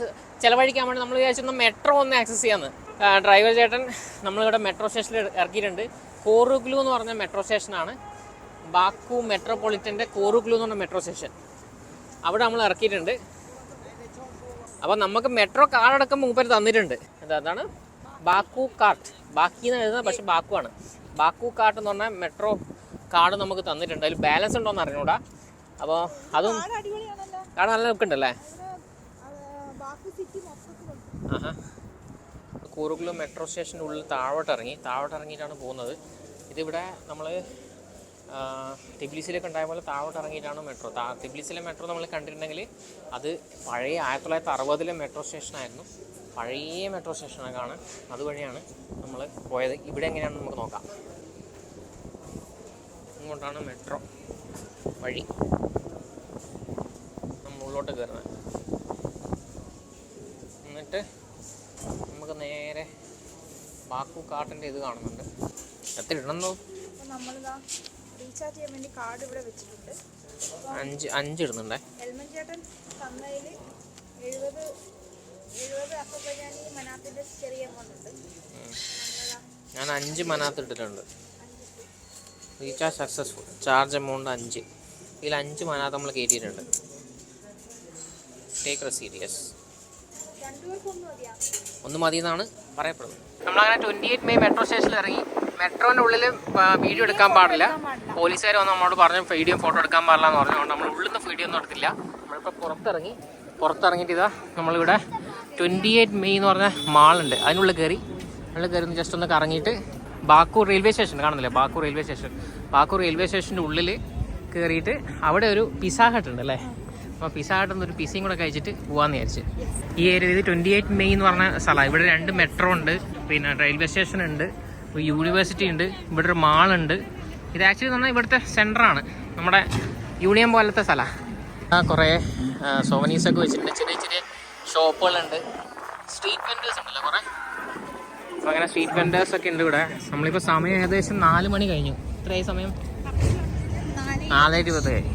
ചിലവഴിക്കാൻ വേണ്ടി നമ്മൾ വിചാരിച്ചൊന്ന് മെട്രോ ഒന്ന് ആക്സസ് ചെയ്യാമെന്ന്. ഡ്രൈവർ ചേട്ടൻ നമ്മളിവിടെ മെട്രോ സ്റ്റേഷനിൽ ഇറക്കിയിട്ടുണ്ട്. കോറുഗ്ലു എന്ന് പറഞ്ഞ മെട്രോ സ്റ്റേഷനാണ്, ബാക്കു മെട്രോപൊളിറ്റൻ്റെ കോറുഗ്ലു എന്ന് പറഞ്ഞ മെട്രോ സ്റ്റേഷൻ. അവിടെ നമ്മൾ ഇറക്കിയിട്ടുണ്ട്. അപ്പോൾ നമുക്ക് മെട്രോ കാർഡ് അടക്കം മൂപ്പര് തന്നിട്ടുണ്ട്. അതാണ് ബാക്കു കാർട്ട്, ബാക്കി എന്ന് എഴുതുന്നത് പക്ഷെ ബാക്കു ആണ്. ബാക്കു കാർട്ട് എന്ന് പറഞ്ഞാൽ മെട്രോ കാർഡ് നമുക്ക് തന്നിട്ടുണ്ട്. അതിൽ ബാലൻസ് ഉണ്ടോയെന്ന് അറിഞ്ഞൂടാ. അപ്പോൾ അതും കാണാൻ നല്ല ലുക്കുണ്ടല്ലേ? ബാക്കി സിറ്റി മൊത്തത്തിലുണ്ട്. ആഹാ. കൂറുകുളം മെട്രോ സ്റ്റേഷൻ്റെ ഉള്ളിൽ താഴോട്ട് ഇറങ്ങിയിട്ടാണ് പോകുന്നത്. ഇതിവിടെ നമ്മൾ ടിബ്ലിസിലേക്ക് ഉണ്ടായ പോലെ താഴോട്ട് ഇറങ്ങിയിട്ടാണ് മെട്രോ. ടിബ്ലിസിലെ മെട്രോ നമ്മൾ കണ്ടിട്ടുണ്ടെങ്കിൽ അത് പഴയ 1960 മെട്രോ സ്റ്റേഷനായിരുന്നു. പഴയ മെട്രോ സ്റ്റേഷനാണ് കാണാൻ. അതുവഴിയാണ് നമ്മൾ പോയത്. ഇവിടെ എങ്ങനെയാണെന്ന് നമുക്ക് നോക്കാം. ഇങ്ങോട്ടാണ് മെട്രോ വഴി നമ്മൾ ഉള്ളോട്ട് കയറുന്നത്. എന്നിട്ട് നമുക്ക് നേരെ ബാക്കു കാട്ടിൻ്റെ ഇത് കാണുന്നുണ്ട്. എത്ര ഇടണമെന്നോ? നമ്മളിതാ റീചാർജ് ചെയ്യാൻ വേണ്ടി കാർഡ് ഇവിടെ വെച്ചിട്ടുണ്ട്. 5 ഇടുന്നുണ്ടേ. എൽമൻ ചേട്ടൻ തന്നതിൽ 70 അപ്പപ്പഞ്ഞാനി മനാത്തിൻ്റെ ചെറിയ എമൗണ്ട് ഉണ്ട്. ഞാൻ 5 മനാത്ത് ഇട്ടിട്ടുണ്ട്. Recharge successful. Charge amount 5. ഇതിൽ 5 മനാത്ത് നമ്മൾ കയറ്റിയിട്ടുണ്ട്. Take receipt. യെസ്, 2 പേർക്ക് ഒന്ന് മതി എന്നാണ് പറയപ്പെടുന്നത്. നമ്മളങ്ങനെ 28 മെയ് മെട്രോ സ്റ്റേഷനിൽ ഇറങ്ങി. മെട്രോൻ്റെ ഉള്ളിൽ വീഡിയോ എടുക്കാൻ പാടില്ല. പോലീസുകാർ വന്ന് നമ്മളോട് പറഞ്ഞു വീഡിയോ ഫോട്ടോ എടുക്കാൻ പാടില്ല എന്ന് പറഞ്ഞുകൊണ്ട് നമ്മൾ ഉള്ളിൽ നിന്ന് വീഡിയോ ഒന്നും എടുത്തില്ല. നമ്മളിപ്പോൾ പുറത്തിറങ്ങിയിട്ട് ഇതാ നമ്മളിവിടെ 28 മെയ് എന്ന് പറഞ്ഞ മാളുണ്ട്. അതിനുള്ളിൽ കയറി ജസ്റ്റ് ഒന്ന് കറങ്ങിയിട്ട് ബാക്കു റെയിൽവേ സ്റ്റേഷൻ കാണുന്നില്ലേ? ബാക്കു റെയിൽവേ സ്റ്റേഷൻ്റെ ഉള്ളിൽ കയറിയിട്ട് അവിടെ ഒരു പിസ്സ ഹട്ട് ഉണ്ട് അല്ലേ? അപ്പോൾ പിസ്സ ഹട്ടിൽ നിന്ന് ഒരു പിസയും കൂടെ കഴിച്ചിട്ട് പോകാമെന്ന് വിചാരിച്ച്. ഈ ഏരിയ ഇത് 28 മെയ് എന്ന് പറഞ്ഞ സ്ഥലമാണ്. ഇവിടെ 2 മെട്രോ ഉണ്ട്, പിന്നെ റെയിൽവേ സ്റ്റേഷൻ ഉണ്ട്, യൂണിവേഴ്സിറ്റി ഉണ്ട്, ഇവിടെ ഒരു മാളുണ്ട്. ഇത് ആക്ച്വലി പറഞ്ഞാൽ ഇവിടുത്തെ സെൻറ്ററാണ്. നമ്മുടെ യൂണിയൻ പോലത്തെ സ്ഥലമാണ്. കുറേ സോവനീസൊക്കെ വെച്ചിട്ടുണ്ട്. ചെറിയ ഷോപ്പുകളുണ്ട്. സ്ട്രീറ്റ് വെൻഡേഴ്സ് ഉണ്ടല്ലോ കുറേ. അപ്പോൾ അങ്ങനെ സ്ട്രീറ്റ് വെൻഡേഴ്സൊക്കെ ഉണ്ട് ഇവിടെ. നമ്മളിപ്പോൾ സമയം ഏകദേശം 4 മണി കഴിഞ്ഞു. ഇത്രയും സമയം 4:20 കഴിഞ്ഞു.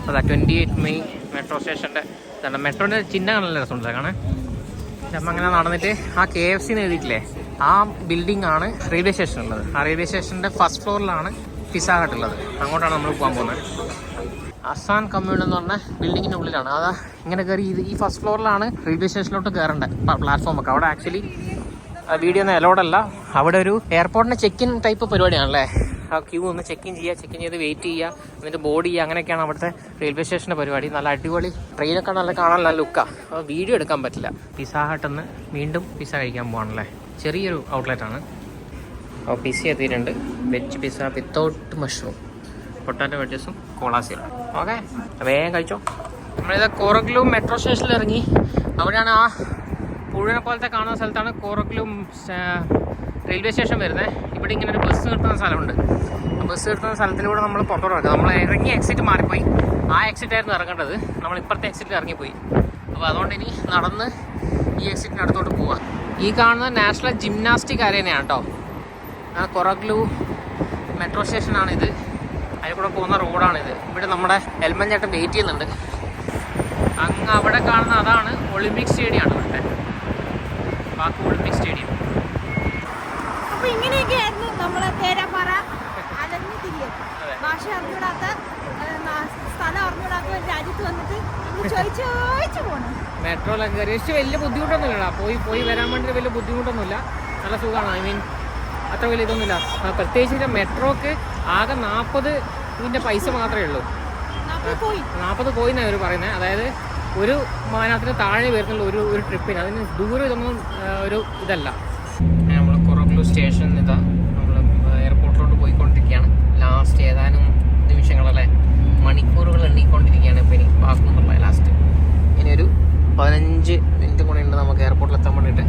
അതാ 28 മെയ് മെട്രോ സ്റ്റേഷൻ്റെ മെട്രോൻ്റെ ചിഹ്നം നല്ല രസമുണ്ട് കാണാൻ. അപ്പം അങ്ങനെ നടന്നിട്ട് ആ KFC എന്ന് എഴുതിയിട്ടില്ലേ, ആ ബിൽഡിംഗ് ആണ് റെയിൽവേ സ്റ്റേഷൻ ഉള്ളത്. ആ റെയിൽവേ സ്റ്റേഷൻ്റെ ഫസ്റ്റ് ഫ്ലോറിലാണ് പിസ്സ ഹട്ട് ഉള്ളത്. അങ്ങോട്ടാണ് നമ്മൾ പോകാൻ പോകുന്നത്. അസാൻ കമ്മ്യൂൺ എന്ന് പറഞ്ഞ ബിൽഡിങ്ങിൻ്റെ ഉള്ളിലാണ്. അതാ ഇങ്ങനെ കയറി ഈ ഫസ്റ്റ് ഫ്ലോറിലാണ് റെയിൽവേ സ്റ്റേഷനിലോട്ട് കയറേണ്ടത് പ്ലാറ്റ്ഫോമൊക്കെ. അവിടെ ആക്ച്വലി വീഡിയോ ഒന്നും അലോഡല്ല. അവിടെ ഒരു എയർപോർട്ടിൻ്റെ ചെക്ക്-ഇൻ ടൈപ്പ് പരിപാടിയാണല്ലേ. ആ ക്യൂ ഒന്ന് ചെക്ക് ഇൻ ചെയ്ത് വെയിറ്റ് ചെയ്യുക, എന്നിട്ട് ബോർഡ് ചെയ്യുക. അങ്ങനെയൊക്കെയാണ് അവിടുത്തെ റെയിൽവേ സ്റ്റേഷൻ്റെ പരിപാടി. നല്ല അടിപൊളി ട്രെയിനൊക്കെ നല്ല കാണാൻ നല്ല ലുക്കാണ്. അപ്പോൾ വീഡിയോ എടുക്കാൻ പറ്റില്ല. പിസ്സ ഹട്ടെന്ന് വീണ്ടും പിസ്സ കഴിക്കാൻ പോകാണല്ലേ. ചെറിയൊരു ഔട്ട്ലെറ്റാണ്. അപ്പോൾ പിസ്സ എത്തിയിട്ടുണ്ട്. Veg pizza without mushroom, potato വെഡ്ജസും കോളാസിയും. ഓക്കെ, വേഗം കഴിച്ചോ. നമ്മളിത് കോറഗ്ലൂ മെട്രോ സ്റ്റേഷനിൽ ഇറങ്ങി. അവിടെയാണ് ആ പുഴനെ പോലത്തെ കാണുന്ന സ്ഥലത്താണ് കോറഗ്ലൂ റെയിൽവേ സ്റ്റേഷൻ വരുന്നത്. ഇവിടെ ഇങ്ങനെ ഒരു ബസ് നിർത്തുന്ന സ്ഥലമുണ്ട്. ബസ് നിർത്തുന്ന സ്ഥലത്തിലൂടെ നമ്മൾ പുറത്തോട്ട് ഇറക്കുക. നമ്മൾ ഇറങ്ങിയ എക്സിറ്റ് മാറിപ്പോയി. ആ എക്സിറ്റായിരുന്നു ഇറങ്ങേണ്ടത്. നമ്മൾ ഇപ്പുറത്തെ എക്സിറ്റിൽ ഇറങ്ങിപ്പോയി. അപ്പോൾ അതുകൊണ്ട് ഇനി നടന്ന് ഈ എക്സിറ്റിന് അടുത്തോട്ട് പോവാം. ഈ കാണുന്ന നാഷണൽ ജിംനാസ്റ്റിക് അരേനയാണ് കേട്ടോ. ആ കൊറഗ്ലൂ മെട്രോ സ്റ്റേഷനാണിത്. അതിൽ കൂടെ പോകുന്ന റോഡാണിത്. ഇവിടെ നമ്മുടെ എൽമൻ ചേട്ടൻ വെയിറ്റ് ചെയ്യുന്നുണ്ട്. അങ്ങ് അവിടെ കാണുന്ന അതാണ് ഒളിമ്പിക് സ്റ്റേഡിയമാണ് ഇവിടുത്തെ ബാക്കു ഒളിമ്പിക് സ്റ്റേഡിയം. അപ്പോൾ ഇങ്ങനെയൊക്കെയായിരുന്നു നമ്മളെ പേരാപ്പാറ അലഞ്ഞു തിരിയത്. ഭാഷ അറിഞ്ഞൂടാത്ത സ്ഥലം അറിഞ്ഞൂടാത്ത രാജ്യത്ത് വന്നിട്ട് ചോദിച്ചു പോകണം. മെട്രോയിലൊക്കെ കയറി വലിയ ബുദ്ധിമുട്ടൊന്നുമില്ല. പോയി വരാൻ വേണ്ടി വലിയ ബുദ്ധിമുട്ടൊന്നുമില്ല. നല്ല സുഖമാണ്. ഐ മീൻ അത്ര വലിയ ഇതൊന്നുമില്ല. പ്രത്യേകിച്ച് മെട്രോക്ക് ആകെ 40 ഇതിൻ്റെ പൈസ മാത്രമേ ഉള്ളൂ. 40 പോയി എന്നാണ് അവർ പറയുന്നത്. അതായത് ഒരു വിമാനത്തിന് താഴെ വരുന്നുള്ള ഒരു ട്രിപ്പിന്. അതിന് ദൂരം ഇതൊന്നും ഒരു ഇതല്ല. നമ്മൾ കൊറഗ്ലൂ സ്റ്റേഷൻ ഇതാ നമ്മൾ എയർപോർട്ടിലോട്ട് പോയിക്കൊണ്ടിരിക്കുകയാണ്. ലാസ്റ്റ് ഏതാനും നിമിഷങ്ങളല്ലേ, മണിക്കൂറുകൾ എണ്ണിക്കൊണ്ടിരിക്കുകയാണ് ഇപ്പോൾ. ഇനി ബാക്കു എന്നുള്ള ലാസ്റ്റ് ഇനി ഒരു 15 മിനിറ്റ് കൂടെ ഉണ്ട് നമുക്ക് എയർപോർട്ടിൽ എത്താൻ വേണ്ടിയിട്ട്.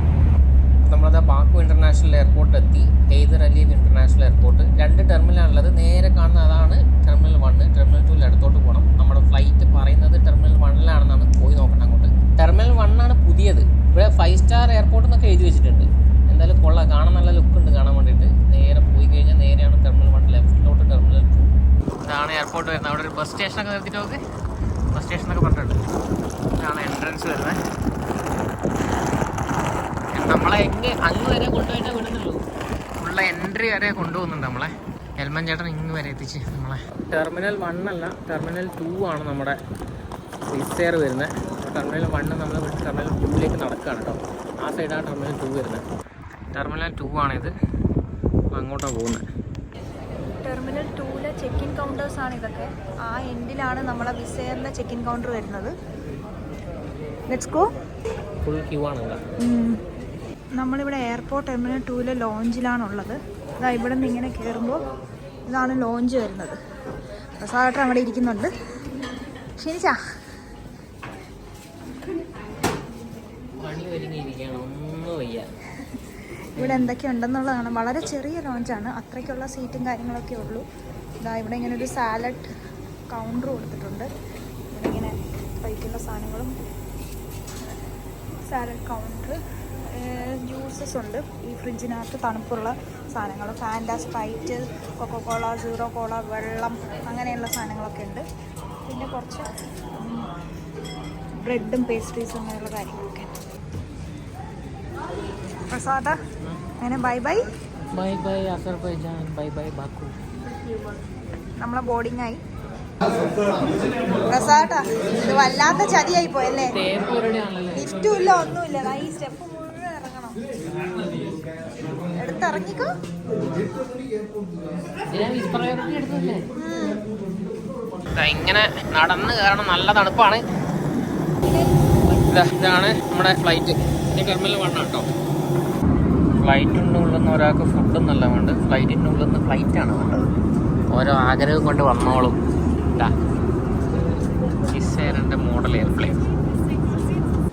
നമ്മളത് ബാക്കു ഇൻ്റർനാഷണൽ എയർപോർട്ട് എത്തി. Heydar Aliyev international airport. 2 ടെർമിനലാണുള്ളത്. നേരെ കാണുന്ന അതാണ് ടെർമിനൽ 1. ടെർമിനൽ 2 അടുത്തോട്ട് പോകണം. നമ്മുടെ ഫ്ലൈറ്റ് പറയുന്നത് ടെർമിനൽ 1-ലാണെന്നാണ്. പോയി നോക്കണം അങ്ങോട്ട്. ടെർമിനൽ 1 ആണ് പുതിയത്. ഇവിടെ 5 സ്റ്റാർ എയർപോർട്ട് എന്നൊക്കെ എഴുതി വെച്ചിട്ടുണ്ട്. എന്തായാലും കൊള്ളാം, കാണാൻ നല്ല ലുക്കുണ്ട് കാണാൻ വേണ്ടിയിട്ട്. നേരെ പോയി കഴിഞ്ഞാൽ നേരെയാണ് ടെർമിനൽ 1. ലെഫ്റ്റിലോട്ട് ടെർമിനൽ 2. ഇതാണ് എയർപോർട്ട് വരുന്നത്. അവിടെ ഒരു ബസ് സ്റ്റേഷനൊക്കെ നിർത്തിയിട്ട് നോക്ക്. ബസ് സ്റ്റേഷനൊക്കെ പറഞ്ഞിട്ടുണ്ട്. ഇതാണ് എൻട്രൻസ് വരുന്നത്. നമ്മളെ അങ്ങ് വരെ കൊണ്ടുപോയിട്ടേ വിടുന്നുള്ളൂ. ഉള്ള എൻട്രി വരെ കൊണ്ടുപോകുന്നുണ്ട് നമ്മളെ. എൽമൻ ചേട്ടൻ ഇങ്ങ് വരെ എത്തിച്ച് നമ്മളെ. ടെർമിനൽ 1 അല്ല, ടെർമിനൽ 2 ആണ് നമ്മുടെ വിസെയർ വരുന്നത്. ടെർമിനൽ 1 നമ്മൾ ടെർമിനൽ 2ലേക്ക് നടക്കുകയാണ് കേട്ടോ. ആ സൈഡാണ് ടെർമിനൽ 2 വരുന്നത്. ടെർമിനൽ 2 ആണിത്. അങ്ങോട്ടാണ് പോകുന്നത്. ടെർമിനൽ 2-ലെ ചെക്ക് ഇൻ കൗണ്ടേഴ്സാണ് ഇതൊക്കെ. ആ എൻഡിലാണ് നമ്മളെ വിസെയറിൻ്റെ ചെക്ക് ഇൻ കൗണ്ടർ വരുന്നത്. Let's go. ഫുൾ ക്യൂ ആണ് ഇവിടെ. നമ്മളിവിടെ എയർപോർട്ട് ടെർമിനൽ 2 ലോഞ്ചിലാണുള്ളത്. ഇതാ ഇവിടെ നിന്ന് ഇങ്ങനെ കയറുമ്പോൾ ഇതാണ് ലോഞ്ച് വരുന്നത്. പ്രസാദേട്ടൻ അവിടെ ഇരിക്കുന്നുണ്ട്. ശരിച്ചാ പണി ഒരുങ്ങിയിരിക്കുകയാണ്, ഒന്നും വയ്യ. ഇവിടെ എന്തൊക്കെ ഉണ്ടെന്നുള്ളതാണ്. വളരെ ചെറിയ ലോഞ്ചാണ്, അത്രയ്ക്കുള്ള സീറ്റും കാര്യങ്ങളൊക്കെ ഉള്ളൂ. ഇതാ ഇവിടെ ഇങ്ങനെ ഒരു സാലഡ് കൗണ്ടർ കൊടുത്തിട്ടുണ്ട്. ഇവിടെ ഇങ്ങനെ കഴിക്കുന്ന സാധനങ്ങളും സാലഡ് കൗണ്ടർ, ജ്യൂസസ് ഉണ്ട് ഈ ഫ്രിഡ്ജിനകത്ത്, തണുപ്പുള്ള സാധനങ്ങൾ, ഫാൻറ്റ, സ്പ്രൈറ്റ്, കൊക്കോകോള, സീറോ കോള, വെള്ളം, അങ്ങനെയുള്ള സാധനങ്ങളൊക്കെ ഉണ്ട്. പിന്നെ കുറച്ച് ബ്രെഡും പേസ്ട്രീസും അങ്ങനെയുള്ള കാര്യങ്ങളൊക്കെ. പ്രസാദ അങ്ങനെ bye bye. Bye bye Azerbaijan, bye bye Baku. നമ്മളെ ബോർഡിംഗ് ആയി. പ്രസാദ ഇത് വല്ലാത്ത ചതിയായി പോയല്ലേ. ലിഫ്റ്റും ഇല്ല, ഒന്നുമില്ല. ഈ സ്റ്റെപ്പ് മുഴുവൻ ഇറങ്ങണം. എടുത്തിറങ്ങിക്കോ. ഇങ്ങനെ നടന്ന് കയറണം, നല്ല തണുപ്പാണ്. ഇതാണ് നമ്മുടെ ഫ്ലൈറ്റ്. ഈ ടെർമിനൽ 1 കേട്ടോ. ഫ്ലൈറ്റിൻ്റെ ഉള്ളിൽ നിന്ന് ഒരാൾക്ക് ഫുഡും നല്ല വേണ്ട, ഫ്ലൈറ്റിൻ്റെ ഉള്ളിൽ നിന്ന് ഫ്ലൈറ്റാണ് വേണ്ടത്. ഓരോ ആഗ്രഹം കൊണ്ട് വന്നോളും. ഇസ്സേറിൻ്റെ മോഡൽ എയർപ്ലെയിൻ.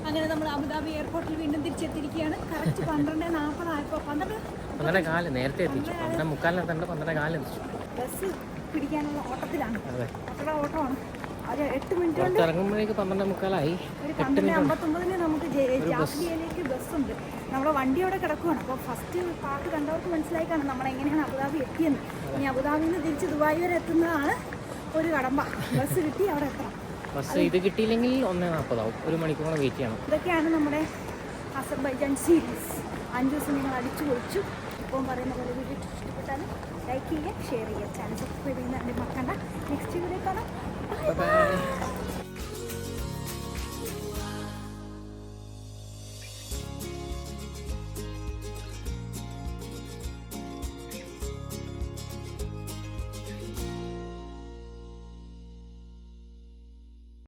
അങ്ങനെ നമ്മൾ അബുദാബി എയർപോർട്ടിൽ വീണ്ടും തിരിച്ചെത്തിയിരിക്കുകയാണ്. കറക്റ്റ് 12:40 ആയപ്പോൾ 12:15 നേരത്തെ എത്തിച്ചു. 12:45 12:15 എത്തിച്ചു. ബസ് പിടിക്കാനുള്ള ഓട്ടത്തിലാണ്. അത്ര ഓട്ടമാണ്. അത് 8 മിനിറ്റ് കൊണ്ട് ഇറങ്ങുമ്പോഴേക്ക് 12:45 ഒരു 12:59 നമുക്ക് ജാഫ്രിയയിലേക്ക് ബസ്സുണ്ട്. നമ്മളെ വണ്ടി അവിടെ കിടക്കുകയാണ്. അപ്പോൾ ഫസ്റ്റ് പാട്ട് കണ്ടവർക്ക് മനസ്സിലായി കാണും നമ്മളെങ്ങനെയാണ് അബുദാബി എത്തിയെന്ന്. ഇനി അബുദാബിയിൽ നിന്ന് തിരിച്ച് ദുബായ് വരെ എത്തുന്നതാണ് ഒരു കടമ്പ. ബസ് കിട്ടി അവിടെ എത്തണം. ബസ് ഇത് കിട്ടിയില്ലെങ്കിൽ 1:40 ആവും. 1 മണിക്കൂറോളം വെയിറ്റ് ചെയ്യണം. ഇതൊക്കെയാണ് നമ്മുടെ അസർബൈജാൻ സീരീസ്. 5 ദിവസം നിങ്ങൾ അടിച്ചു പൊളിച്ചു. ഇപ്പം പറയുന്ന പോലെ വീഡിയോ ഇഷ്ടപ്പെട്ടാൽ ലൈക്ക് ചെയ്യുക, ഷെയർ ചെയ്യുക, ചാനൽ സബ്സ്ക്രൈബ് ചെയ്യുന്ന മറക്കണ്ട. നെക്സ്റ്റ് വീഡിയോ കാണാം. Bye bye.